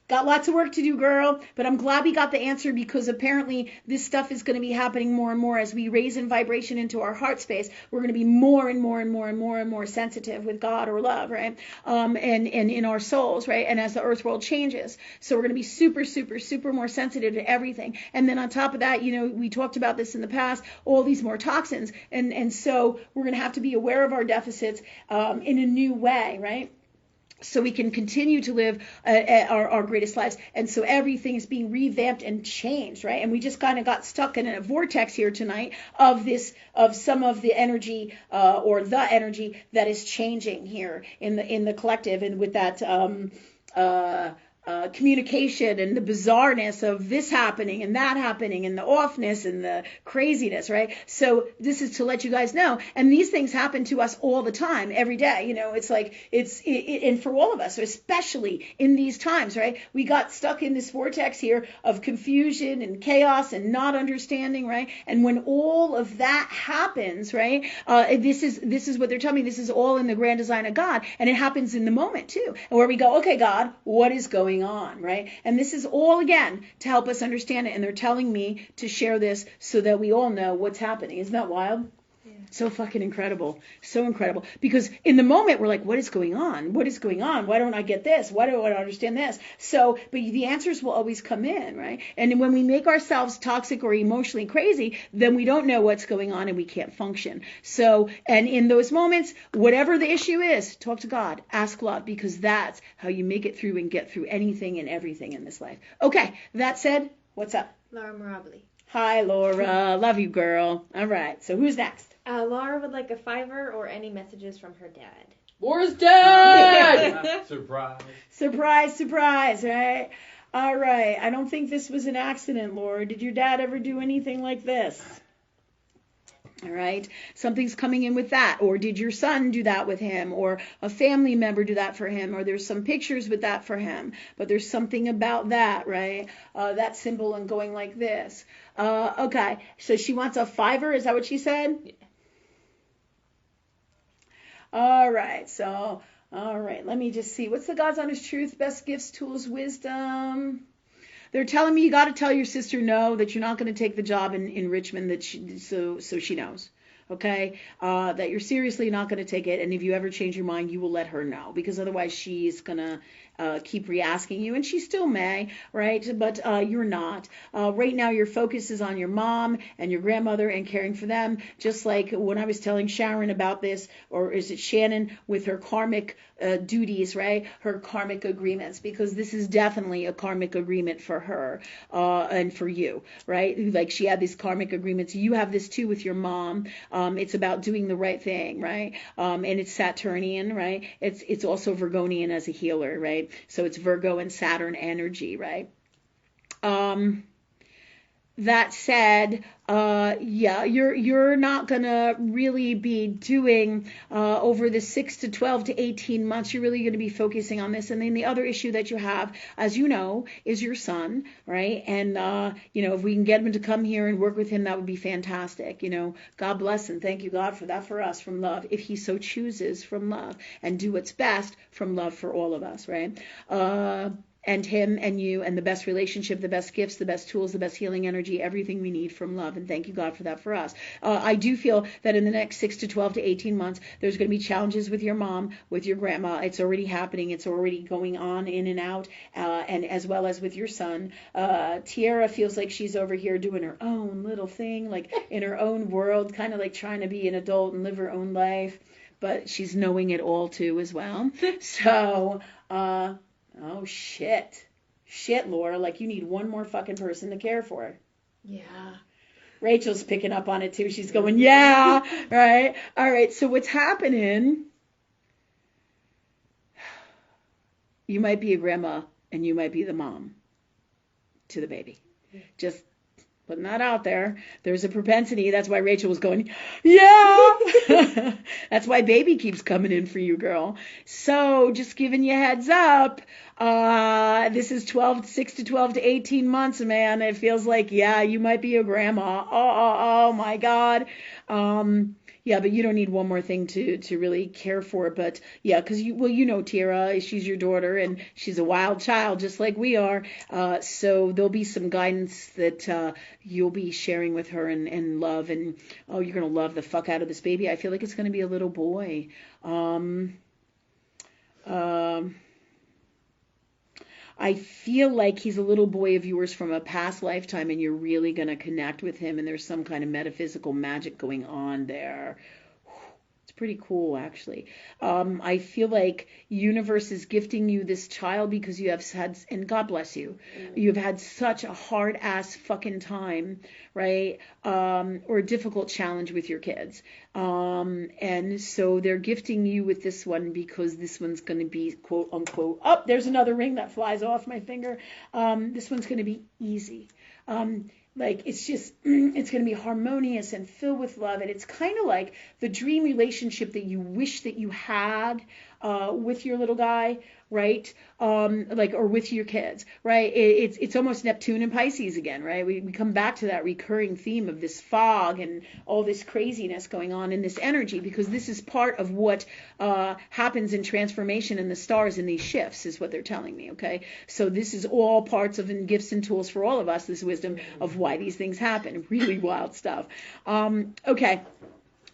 got lots of work to do, girl, but I'm glad we got the answer, because apparently this stuff is going to be happening more and more as we raise in vibration into our heart space. We're going to be more and more and more and more and more sensitive with God or love, right? And in our souls, right? And as the earth world changes, so we're going to be super, super, super more sensitive to everything. And then on top of that, we talked about this in the past, all these more toxins, and so we're going to have to be aware of our deficits in a new way, right? So we can continue to live our greatest lives. And so everything is being revamped and changed, right? And we just kind of got stuck in a vortex here tonight of some of the energy or the energy that is changing here in the collective, and with that communication and the bizarreness of this happening and that happening and the offness and the craziness, right? So this is to let you guys know, and these things happen to us all the time, every day. It's like and for all of us, especially in these times, right? We got stuck in this vortex here of confusion and chaos and not understanding, right? And when all of that happens, right? This is what they're telling me. This is all in the grand design of God, and it happens in the moment too, and where we go, okay, God, what is going on, right? And this is all, again, to help us understand it. And they're telling me to share this so that we all know what's happening. Isn't that wild? Yeah. So fucking incredible. So incredible. Because in the moment, we're like, what is going on? What is going on? Why don't I get this? Why don't I understand this? So, but the answers will always come in, right? And when we make ourselves toxic or emotionally crazy, then we don't know what's going on and we can't function. So, and in those moments, whatever the issue is, talk to God, ask love, because that's how you make it through and get through anything and everything in this life. Okay, that said, what's up? Laura Mirabli. Hi, Laura. Love you, girl. All right, so who's next? Laura would like a $5 or any messages from her dad. Laura's dad! Surprise. Surprise, surprise, right? All right, I don't think this was an accident, Laura. Did your dad ever do anything like this? All right, something's coming in with that. Or did your son do that with him? Or a family member do that for him? Or there's some pictures with that for him. But there's something about that, right? That symbol and going like this. Okay, so she wants a $5. Is that what she said? Yeah. All right, so, all right, let me just see. What's the God's honest truth? Best gifts, tools, wisdom. they're telling me you got to tell your sister no, that you're not going to take the job in Richmond, that so she knows. Okay, that you're seriously not going to take it, and if you ever change your mind, you will let her know, because otherwise she's going to keep re-asking you, and she still may, right? But you're not. Right now, your focus is on your mom and your grandmother and caring for them, just like when I was telling Sharon about this, or is it Shannon, with her karmic duties, right? Her karmic agreements, because this is definitely a karmic agreement for her and for you, right? Like she had these karmic agreements. You have this too with your mom. It's about doing the right thing, right? And it's Saturnian, right? It's also Virgonian as a healer, right? So it's Virgo and Saturn energy, right? That said, you're not gonna really be doing over the 6 to 12 to 18 months. You're really gonna be focusing on this. And then the other issue that you have, as you know, is your son, right? And if we can get him to come here and work with him, that would be fantastic. God bless and thank you, God, for that for us, from love, if he so chooses, from love, and do what's best from love for all of us, right? And him and you, and the best relationship, the best gifts, the best tools, the best healing energy, everything we need from love. And thank you, God, for that for us. I do feel that in the next 6 to 12 to 18 months, there's going to be challenges with your mom, with your grandma. It's already happening. It's already going on in and out, and as well as with your son. Tiara feels like she's over here doing her own little thing, like in her own world, kind of like trying to be an adult and live her own life. But she's knowing it all, too, as well. So, oh, shit, Laura, like you need one more fucking person to care for her. Yeah. Rachel's picking up on it too. She's going, yeah, right? All right, so what's happening, you might be a grandma and you might be the mom to the baby. Just putting that out there. There's a propensity. That's why Rachel was going, yeah. That's why baby keeps coming in for you, girl. So just giving you a heads up. This is 6 to 12 to 18 months, man. It feels like, yeah, you might be a grandma. Oh my God. Yeah, but you don't need one more thing to really care for. But yeah, because Tira, she's your daughter and she's a wild child just like we are. So there'll be some guidance that you'll be sharing with her and love. And you're going to love the fuck out of this baby. I feel like it's going to be a little boy. I feel like he's a little boy of yours from a past lifetime, and you're really going to connect with him, and there's some kind of metaphysical magic going on there. It's pretty cool, actually. I feel like universe is gifting you this child because you have had, and God bless you, you've had such a hard-ass fucking time, right? Or a difficult challenge with your kids. And so they're gifting you with this one because this one's going to be, quote unquote, there's another ring that flies off my finger. This one's going to be easy. It's going to be harmonious and filled with love. And it's kind of like the dream relationship that you wish that you had with your little guy, right? Or with your kids, right? It's almost Neptune and Pisces again, right? We come back to that recurring theme of this fog and all this craziness going on in this energy, because this is part of what happens in transformation in the stars in these shifts, is what they're telling me, okay? So this is all parts of and gifts and tools for all of us, this wisdom of why these things happen. Really wild stuff. Okay.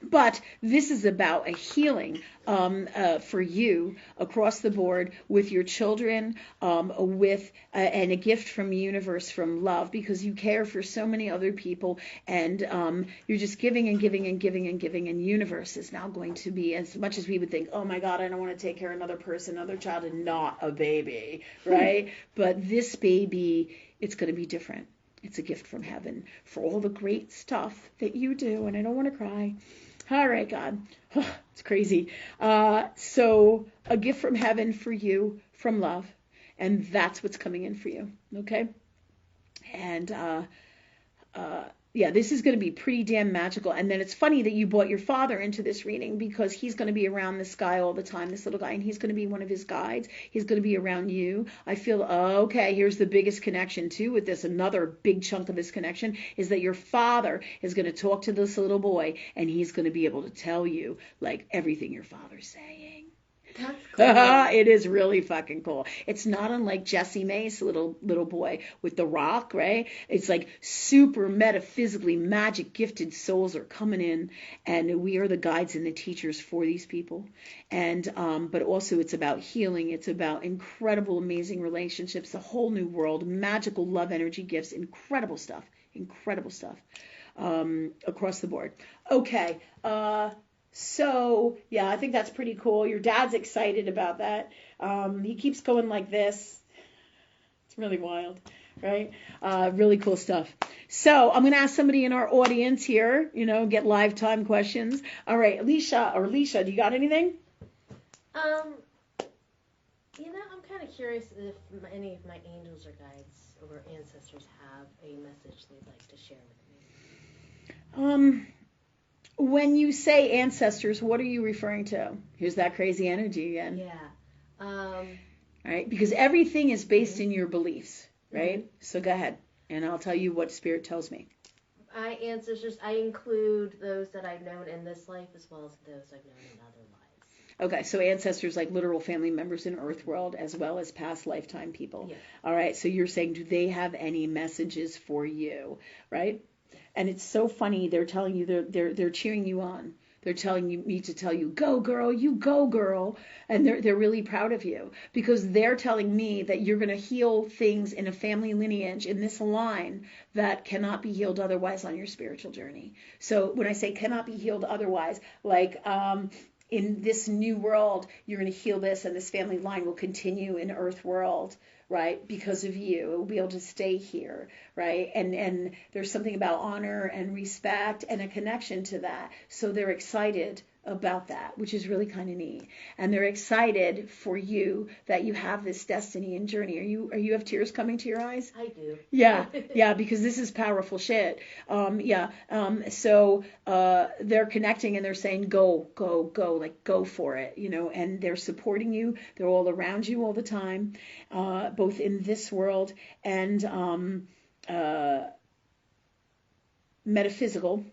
But this is about a healing for you across the board with your children, and a gift from the universe, from love, because you care for so many other people, and you're just giving and giving and giving and giving, and universe is now going to be, as much as we would think, oh my God, I don't want to take care of another person, another child, and not a baby, right? But this baby, it's going to be different. It's a gift from heaven for all the great stuff that you do, and I don't want to cry. All right, God. It's crazy. So a gift from heaven for you, from love. And that's what's coming in for you. Okay? And this is going to be pretty damn magical. And then it's funny that you brought your father into this reading, because he's going to be around this guy all the time, this little guy, and he's going to be one of his guides. He's going to be around you. I feel, okay, here's the biggest connection too with this. Another big chunk of this connection is that your father is going to talk to this little boy, and he's going to be able to tell you like everything your father's saying. That's cool. It is really fucking cool. It's not unlike Jesse Mace, little boy with the rock, right? It's like super metaphysically magic gifted souls are coming in, and we are the guides and the teachers for these people. And but also it's about healing. It's about incredible, amazing relationships, the whole new world, magical love energy gifts, incredible stuff across the board. Okay. So, yeah, I think that's pretty cool. Your dad's excited about that. He keeps going like this. It's really wild, right? Really cool stuff. So, I'm going to ask somebody in our audience here, get live time questions. All right, Alicia, do you got anything? I'm kind of curious if any of my angels or guides or ancestors have a message they'd like to share with me. When you say ancestors, what are you referring to? Here's that crazy energy again. Yeah. All right, because everything is based in your beliefs, right? Mm-hmm. So go ahead, and I'll tell you what Spirit tells me. My ancestors, I include those that I've known in this life as well as those I've known in other lives. Okay, so ancestors like literal family members in Earth world as well as past lifetime people. Yeah. All right, so you're saying, do they have any messages for you, right? And it's so funny. They're telling you, they're cheering you on. They're telling me to tell you, go girl, you go girl. And they're really proud of you because they're telling me that you're going to heal things in a family lineage in this line that cannot be healed otherwise on your spiritual journey. So when I say cannot be healed otherwise, like in this new world, you're going to heal this and this family line will continue in Earth world. Right, because of you, it will be able to stay here, right? And there's something about honor and respect and a connection to that. So they're excited about that, which is really kind of neat. And they're excited for you that you have this destiny and journey. Are you have tears coming to your eyes? I do. Yeah, because this is powerful shit. So they're connecting and they're saying, go, like go for it, and they're supporting you. They're all around you all the time, both in this world and metaphysical.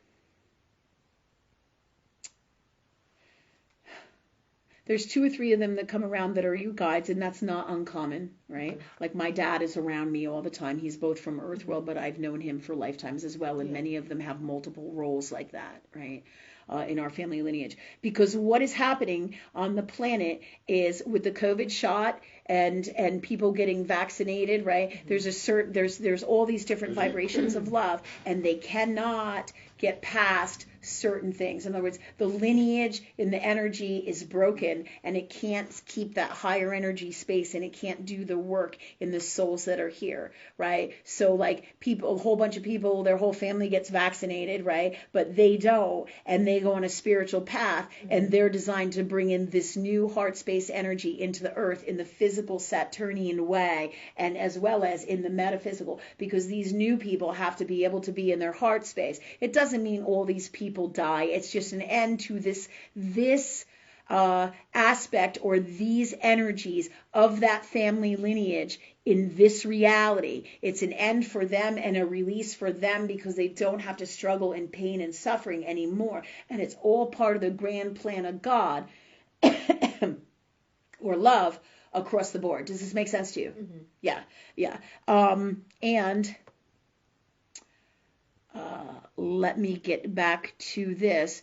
There's 2 or 3 of them that come around that are your guides, and that's not uncommon, right? Like my dad is around me all the time. He's both from Earth world, but I've known him for lifetimes as well, and many of them have multiple roles like that, right? In our family lineage. Because what is happening on the planet is with the COVID shot and people getting vaccinated, right? Mm-hmm. There's all these different vibrations of love, and they cannot get past certain things. In other words, the lineage in the energy is broken and it can't keep that higher energy space and it can't do the work in the souls that are here, right? So like a whole bunch of people, their whole family gets vaccinated, right? But they don't, and they go on a spiritual path and they're designed to bring in this new heart space energy into the earth in the physical Saturnian way and as well as in the metaphysical, because these new people have to be able to be in their heart space. It doesn't mean all these people die. It's just an end to this aspect or these energies of that family lineage in this reality. It's an end for them and a release for them because they don't have to struggle in pain and suffering anymore. And it's all part of the grand plan of God or love across the board. Does this make sense to you? Mm-hmm. Yeah. And let me get back to this.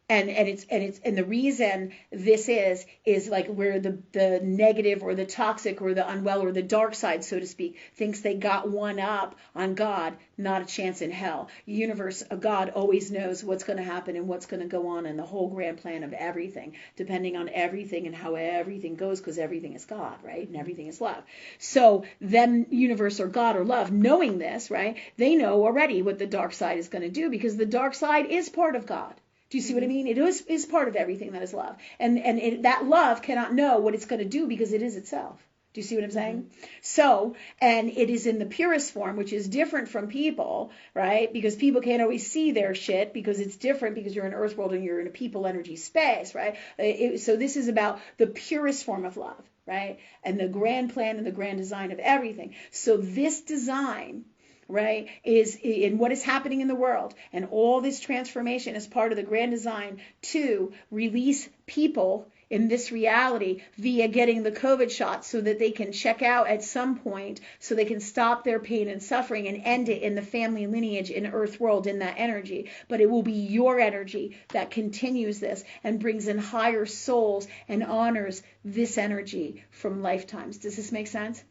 And the reason this is like where the negative or the toxic or the unwell or the dark side, so to speak, thinks they got one up on God. Not a chance in hell. Universe of God always knows what's going to happen and what's going to go on in the whole grand plan of everything, depending on everything and how everything goes, because everything is God, right? And everything is love. So then universe or God or love, knowing this, right, they know already what the dark side is going to do because the dark side is part of God. Do you see what I mean? It is part of everything that is love. And that love cannot know what it's going to do because it is itself. Do you see what I'm saying? Mm-hmm. So, and it is in the purest form, which is different from people, right? Because people can't always see their shit because it's different because you're in Earth world and you're in a people energy space, right? So this is about the purest form of love, right? And the grand plan and the grand design of everything. So this design, right, is in what is happening in the world. And all this transformation is part of the grand design to release people in this reality via getting the COVID shot so that they can check out at some point, so they can stop their pain and suffering and end it in the family lineage in earth world, in that energy. But it will be your energy that continues this and brings in higher souls and honors this energy from lifetimes. Does this make sense?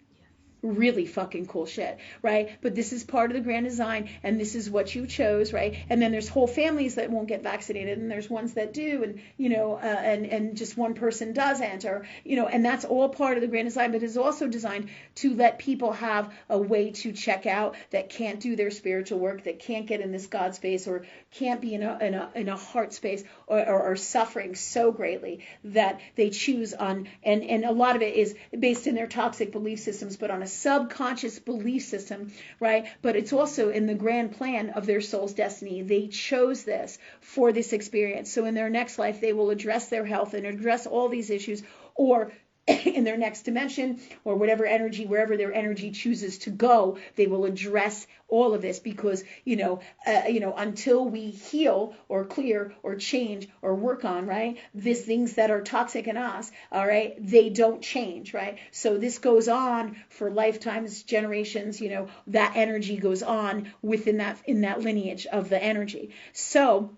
Really fucking cool shit, right? But this is part of the grand design, and this is what you chose, right? And then there's whole families that won't get vaccinated, and there's ones that do, and and just one person doesn't, or and that's all part of the grand design. But it's also designed to let people have a way to check out that can't do their spiritual work, that can't get in this God space, or can't be in a heart space, or suffering so greatly that they choose on, and a lot of it is based in their toxic belief systems, but on a subconscious belief system, right? But it's also in the grand plan of their soul's destiny. They chose this for this experience. So in their next life, they will address their health and address all these issues, or in their next dimension, or whatever energy, wherever their energy chooses to go, they will address all of this, because until we heal or clear or change or work on, right, these things that are toxic in us, all right, they don't change, right? So this goes on for lifetimes, generations, that energy goes on within in that lineage of the energy. So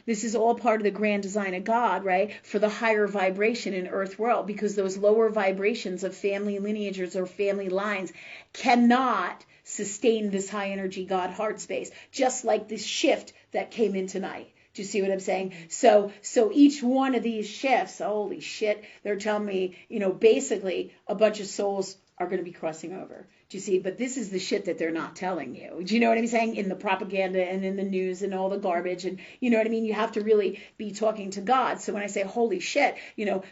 this is all part of the grand design of God, right? For the higher vibration in earth world, because those lower vibrations of family lineages or family lines cannot sustain this high energy God heart space, just like this shift that came in tonight. Do you see what I'm saying? So each one of these shifts, holy shit, they're telling me, basically a bunch of souls are going to be crossing over. Do you see? But this is the shit that they're not telling you. Do you know what I'm saying? In the propaganda and in the news and all the garbage, and you know what I mean? You have to really be talking to God. So when I say holy shit,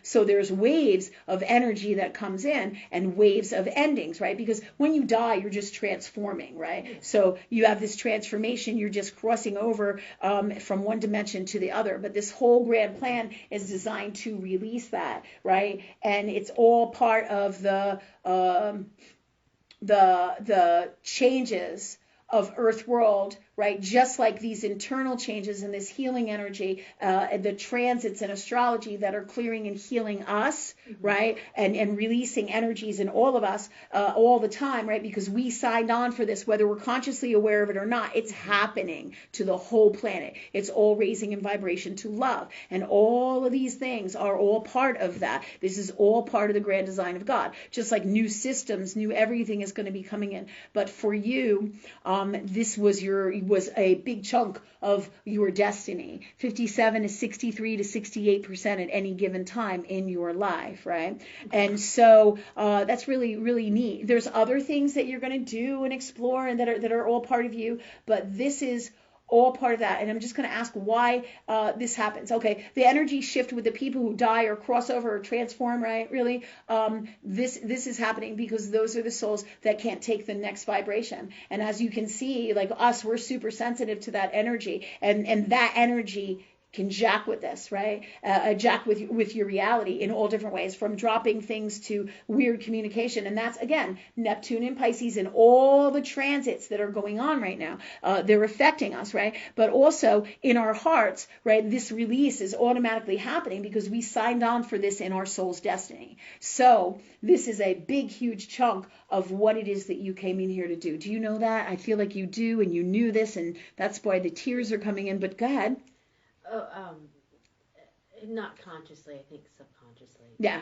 so there's waves of energy that comes in and waves of endings, right? Because when you die, you're just transforming, right? So you have this transformation. You're just crossing over from one dimension to the other. But this whole grand plan is designed to release that, right? And it's all part of the changes of earth world, right? Just like these internal changes and this healing energy, the transits in astrology that are clearing and healing us, right? And releasing energies in all of us all the time, right? Because we signed on for this, whether we're consciously aware of it or not. It's happening to the whole planet. It's all raising in vibration to love. And all of these things are all part of that. This is all part of the grand design of God. Just like new systems, new everything is going to be coming in. But for you, this was a big chunk of your destiny. 57 to 63 to 68% at any given time in your life, right? And so that's really, really neat. There's other things that you're going to do and explore and that are all part of you, but this is all part of that. And I'm just going to ask why this happens. Okay, the energy shift with the people who die or cross over or transform, right? Really, this is happening because those are the souls that can't take the next vibration. And as you can see, like us, we're super sensitive to that energy, and that energy can jack with this, right? Jack with your reality in all different ways, from dropping things to weird communication. And that's, again, Neptune and Pisces and all the transits that are going on right now. They're affecting us, right? But also in our hearts, right? This release is automatically happening because we signed on for this in our soul's destiny. So this is a big, huge chunk of what it is that you came in here to do. Do you know that? I feel like you do, and you knew this, and that's why the tears are coming in. But go ahead. Not consciously, I think subconsciously. Yeah,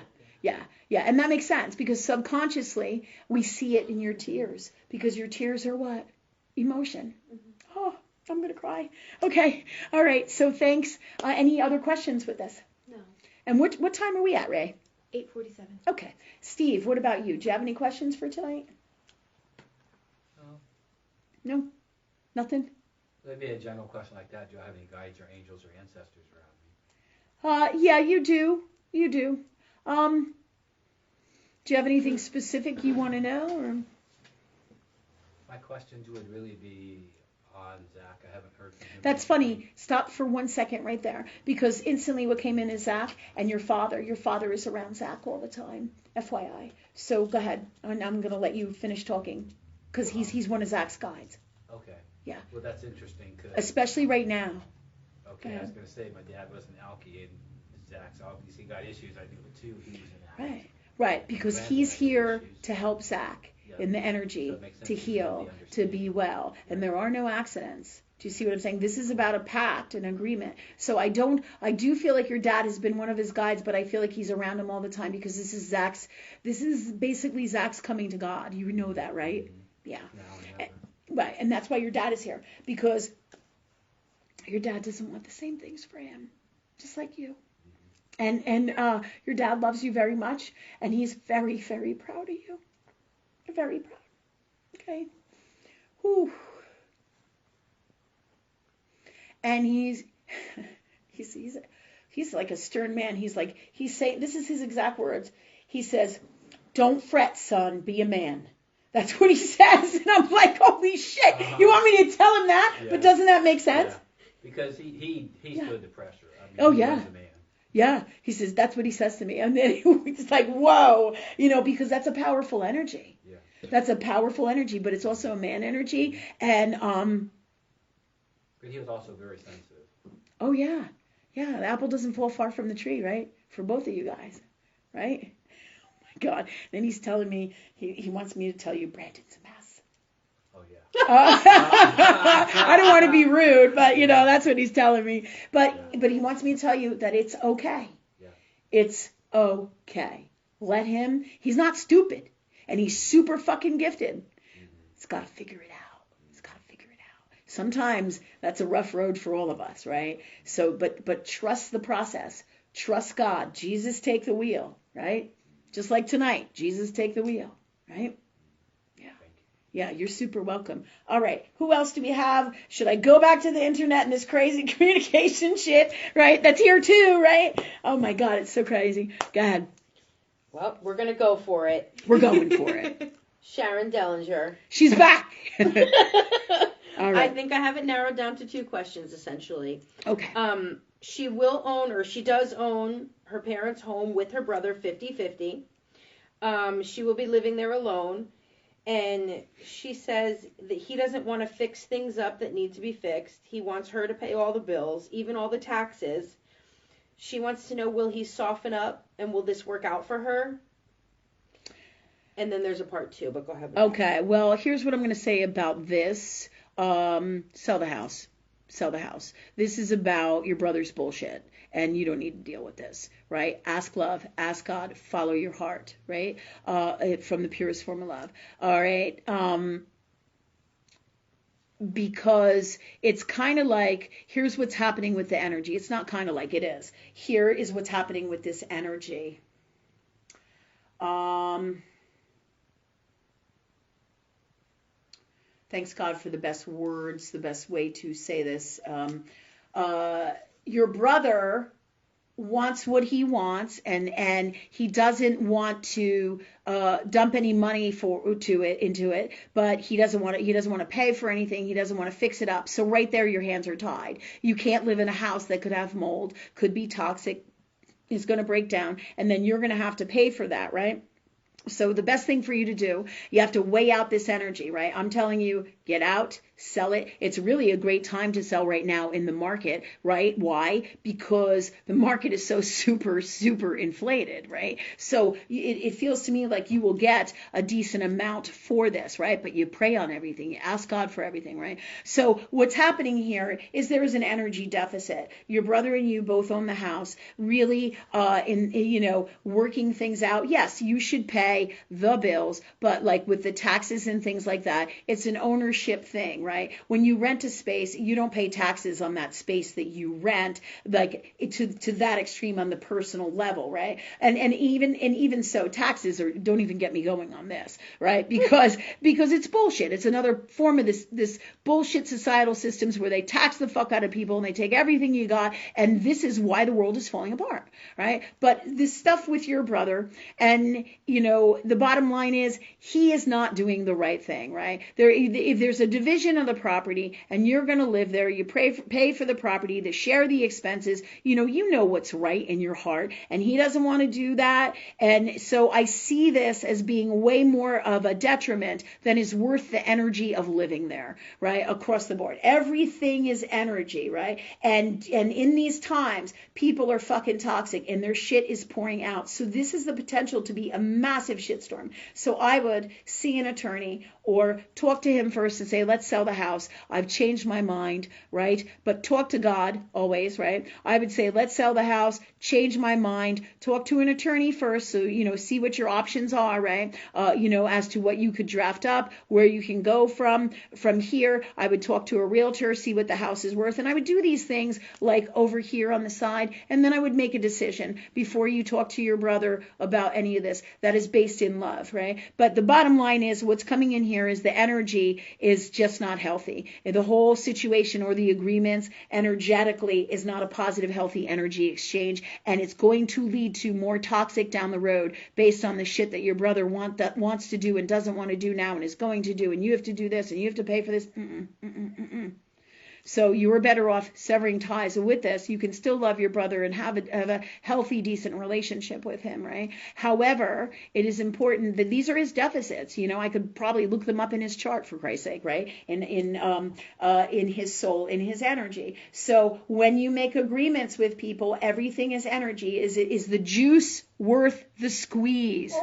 and that makes sense because subconsciously we see it in your tears, because your tears are what? Emotion. Oh, I'm gonna cry. Okay, all right. So thanks. Any other questions with this? No. And what time are we at, Ray? 8:47. Okay, Steve. What about you? Do you have any questions for tonight? No. Nothing. Maybe a general question like that. Do I have any guides or angels or ancestors around me? Yeah, you do. You do. Do you have anything specific you want to know? Or? My questions would really be on Zach. I haven't heard from him. That's funny. Stop for 1 second right there, because instantly what came in is Zach and your father. Your father is around Zach all the time, FYI. So go ahead. I'm going to let you finish talking. because he's one of Zach's guides. Okay. Yeah. Well, that's interesting. Especially right now. Okay, I was going to say, my dad was an alky, and Zach's obviously got issues, I think, with two. He was an alky. Right, because he's here to help Zach in the So energy, it makes sense to to heal, to be well. And there are no accidents. Do you see what I'm saying? This is about a pact, an agreement. So I do feel like your dad has been one of his guides, but I feel like he's around him all the time because this is basically Zach's coming to God. You know that, right? Yeah. Right, and that's why your dad is here, because your dad doesn't want the same things for him, just like you. And your dad loves you very much, and he's very, very proud of you. Very proud. Okay. Whew. And he's like a stern man. He's saying, this is his exact words. He says, "Don't fret, son, be a man." That's what he says. And I'm like, holy shit. You want me to tell him that? Yeah. But doesn't that make sense? Yeah. Because he stood the pressure. I mean, he was a man. Yeah. He says, that's what he says to me. And then it's like, whoa, because that's a powerful energy. Yeah. That's a powerful energy, but it's also a man energy. And, but he was also very sensitive. Oh, yeah. Yeah. The apple doesn't fall far from the tree, right? For both of you guys, right? God. Then he's telling me, he wants me to tell you Brandon's a mess. Oh, yeah. I don't want to be rude, but, that's what he's telling me. But he wants me to tell you that it's okay. Yeah. It's okay. Let him. He's not stupid. And he's super fucking gifted. Mm-hmm. He's got to figure it out. Sometimes that's a rough road for all of us, right? So, but trust the process. Trust God. Jesus, take the wheel, right? Just like tonight, Jesus, take the wheel, right? Yeah. Yeah, you're super welcome. All right, who else do we have? Should I go back to the internet and this crazy communication shit, right? That's here too, right? Oh my God, it's so crazy. Go ahead. Well, we're going to go for it. We're going for it. Sharon Dellinger. She's back. All right. I think I have it narrowed down to 2 questions, essentially. Okay. She will own, or she does own, her parents' home with her brother 50-50. She will be living there alone. And she says that he doesn't want to fix things up that need to be fixed. He wants her to pay all the bills, even all the taxes. She wants to know, will he soften up, and will this work out for her? And then there's a part 2, but go ahead. Okay, well, here's what I'm going to say about this. Sell the house. Sell the house. This is about your brother's bullshit, and you don't need to deal with this, right? Ask love, ask God, follow your heart, right? From the purest form of love. All right. Because it's kind of like, here's what's happening with the energy. It's not kind of like, it is. Here is what's happening with this energy. Thanks God for the best words, the best way to say this. Your brother wants what he wants, and he doesn't want to dump any money into it, but he doesn't want to pay for anything. He doesn't want to fix it up. So right there, your hands are tied. You can't live in a house that could have mold, could be toxic, is going to break down, and then you're going to have to pay for that, right? So the best thing for you to do, you have to weigh out this energy, right? I'm telling you, get out, sell it. It's really a great time to sell right now in the market, right? Why? Because the market is so super, super inflated, right? So it feels to me like you will get a decent amount for this, right? But you pray on everything. You ask God for everything, right? So what's happening here is there is an energy deficit. Your brother and you both own the house, really working things out. Yes, you should pay the bills, but like with the taxes and things like that, it's an ownership thing, right? When you rent a space, you don't pay taxes on that space that you rent, like to that extreme on the personal level, right? And even so, taxes don't even get me going on this, right? Because it's bullshit. It's another form of this bullshit societal systems where they tax the fuck out of people and they take everything you got, and this is why the world is falling apart, right? But this stuff with your brother, and the bottom line is he is not doing the right thing, right? If there's a division possession of the property, and you're going to live there. You pay for the property, to share the expenses. You know what's right in your heart, and he doesn't want to do that. And so I see this as being way more of a detriment than is worth the energy of living there, right? Across the board. Everything is energy, right? And in these times, people are fucking toxic and their shit is pouring out. So this is the potential to be a massive shitstorm. So I would see an attorney or talk to him first and say, let's sell the house. I've changed my mind, right? But talk to God always, right? I would say, let's sell the house, change my mind, talk to an attorney first. So, see what your options are, right? As to what you could draft up, where you can go from here. I would talk to a realtor, see what the house is worth. And I would do these things like over here on the side. And then I would make a decision before you talk to your brother about any of this. That is based in love, right? But the bottom line is what's coming in here is the energy is just not healthy. The whole situation or the agreements energetically is not a positive, healthy energy exchange. And it's going to lead to more toxic down the road based on the shit that your brother wants to do and doesn't want to do now and is going to do. And you have to do this and you have to pay for this. So you are better off severing ties with this. You can still love your brother and have a healthy, decent relationship with him, right? However, it is important that these are his deficits. I could probably look them up in his chart, for Christ's sake, right? In his soul, in his energy. So when you make agreements with people, everything is energy. Is the juice worth the squeeze?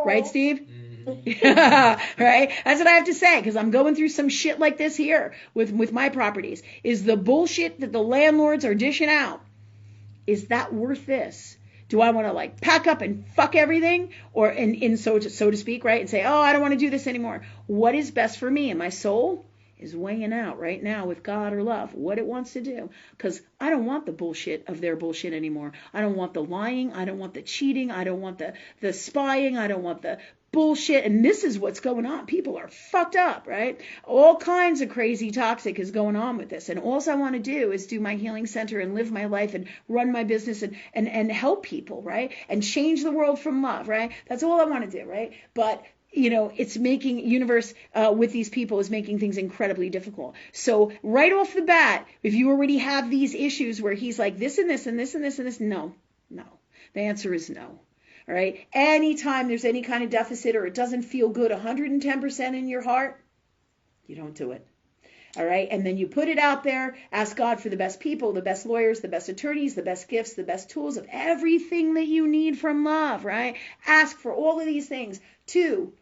Right, Steve? Right? That's what I have to say, because I'm going through some shit like this here with my properties. Is the bullshit that the landlords are dishing out, is that worth this? Do I want to pack up and fuck everything, or so to speak, right? And say, oh, I don't want to do this anymore. What is best for me? And my soul is weighing out right now with God or love what it wants to do, because I don't want the bullshit of their bullshit anymore. I don't want the lying. I don't want the cheating. I don't want the spying. I don't want the bullshit. And this is what's going on. People are fucked up, right? All kinds of crazy toxic is going on with this. And all I want to do is do my healing center and live my life and run my business and help people, right? And change the world from love, right? That's all I want to do, right? But it's making universe with these people is making things incredibly difficult. So right off the bat, if you already have these issues where he's like this and this and this and this and this, no. The answer is no. All right. Anytime there's any kind of deficit or it doesn't feel good 110% in your heart, you don't do it. All right. And then you put it out there, ask God for the best people, the best lawyers, the best attorneys, the best gifts, the best tools of everything that you need from love, right? Ask for all of these things to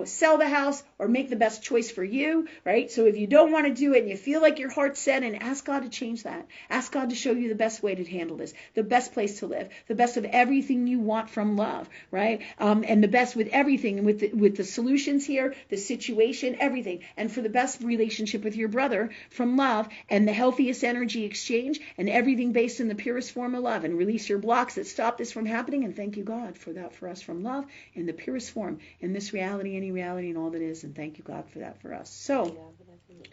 sell the house or make the best choice for you, right? So if you don't want to do it and you feel like your heart's set, and ask God to change that. Ask God to show you the best way to handle this, the best place to live, the best of everything you want from love, right? And the best with everything, with the solutions here, the situation, everything, and for the best relationship with your brother from love and the healthiest energy exchange and everything based in the purest form of love, and release your blocks that stop this from happening. And thank you, God, for that for us from love in the purest form in this reality, any reality, and all that is. And thank you, God, for that for us. So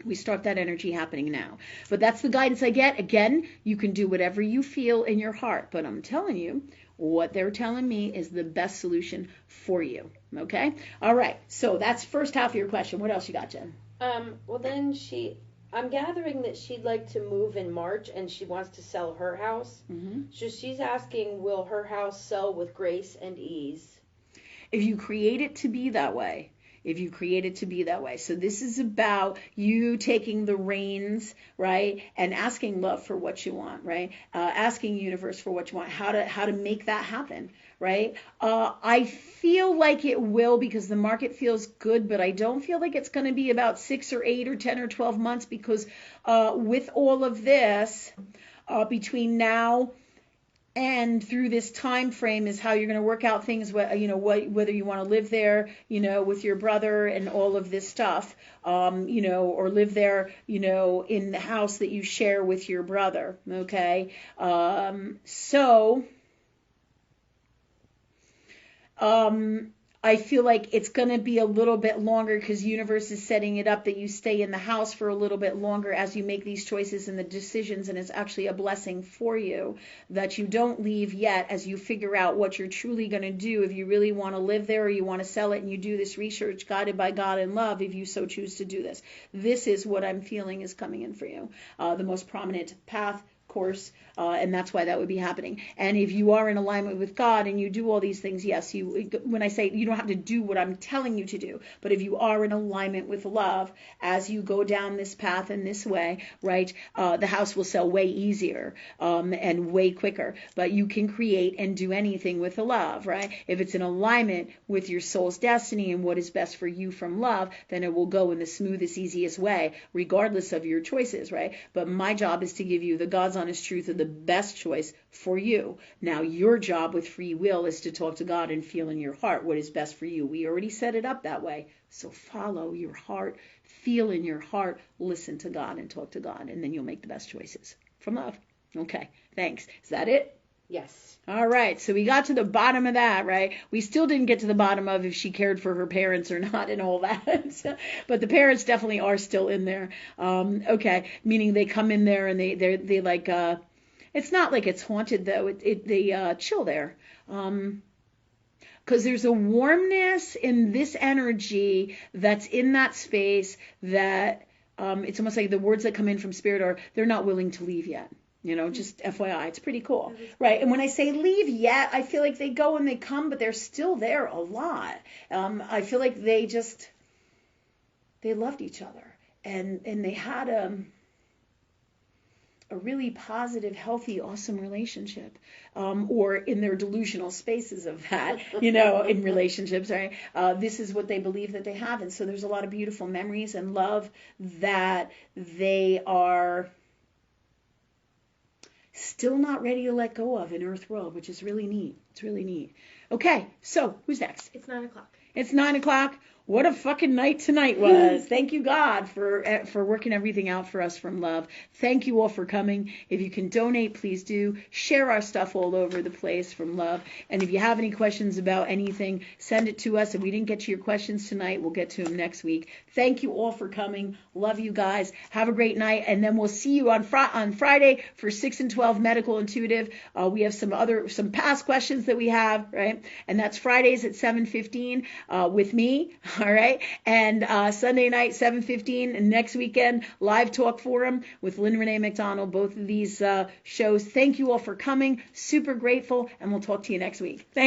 we start that energy happening now. But that's the guidance I get. Again, you can do whatever you feel in your heart. But I'm telling you, what they're telling me is the best solution for you. Okay? All right. So that's first half of your question. What else you got, Jen? Well, then I'm gathering that she'd like to move in March and she wants to sell her house. Mm-hmm. So she's asking, will her house sell with grace and ease? If you create it to be that way. So this is about you taking the reins, right? And asking love for what you want, right? Asking universe for what you want, how to make that happen, right? I feel like it will, because the market feels good, but I don't feel like it's going to be about 6 or 8 or 10 or 12 months, because with all of this, between now and through this time frame is how you're going to work out things, whether you want to live there, with your brother and all of this stuff, or live there, in the house that you share with your brother. Okay. I feel like it's going to be a little bit longer because universe is setting it up that you stay in the house for a little bit longer as you make these choices and the decisions, and it's actually a blessing for you that you don't leave yet as you figure out what you're truly going to do, if you really want to live there or you want to sell it, and you do this research guided by God and love if you so choose to do this. This is what I'm feeling is coming in for you. The most prominent path, course, and that's why that would be happening. And if you are in alignment with God and you do all these things, yes, when I say you don't have to do what I'm telling you to do, but if you are in alignment with love as you go down this path in this way, right, the house will sell way easier and way quicker. But you can create and do anything with the love, right? If it's in alignment with your soul's destiny and what is best for you from love, then it will go in the smoothest, easiest way, regardless of your choices, right? But my job is to give you the God's honest truth of the best choice for you. Now, your job with free will is to talk to God and feel in your heart what is best for you. We already set it up that way. So follow your heart, feel in your heart, listen to God and talk to God, and then you'll make the best choices from love. Okay, thanks. Is that it? Yes. All right, so we got to the bottom of that, right? We still didn't get to the bottom of if she cared for her parents or not and all that. But the parents definitely are still in there. Okay, meaning they come in there and they like, it's not like it's haunted though. They chill there. Because there's a warmness in this energy that's in that space that it's almost like the words that come in from spirit are, they're not willing to leave yet. Just FYI, it's pretty cool. Right, and when I say leave yet, I feel like they go and they come, but they're still there a lot. I feel like they loved each other. And they had a really positive, healthy, awesome relationship. Or in their delusional spaces of that, in relationships, right? This is what they believe that they have. And so there's a lot of beautiful memories and love that they are still not ready to let go of in Earth World, which is really neat. It's really neat. Okay, so who's next? It's 9 o'clock. It's 9 o'clock. What a fucking night tonight was. Thank you, God, for working everything out for us from love. Thank you all for coming. If you can donate, please do. Share our stuff all over the place from love. And if you have any questions about anything, send it to us. If we didn't get to your questions tonight, we'll get to them next week. Thank you all for coming. Love you guys. Have a great night. And then we'll see you on Friday for 6 and 12 Medical Intuitive. We have some past questions that we have, right? And that's Fridays at 7:15 with me. All right. And Sunday night, 7:15. And next weekend, Live Talk Forum with Lynn Rene MacDonald. Both of these shows. Thank you all for coming. Super grateful. And we'll talk to you next week. Thanks.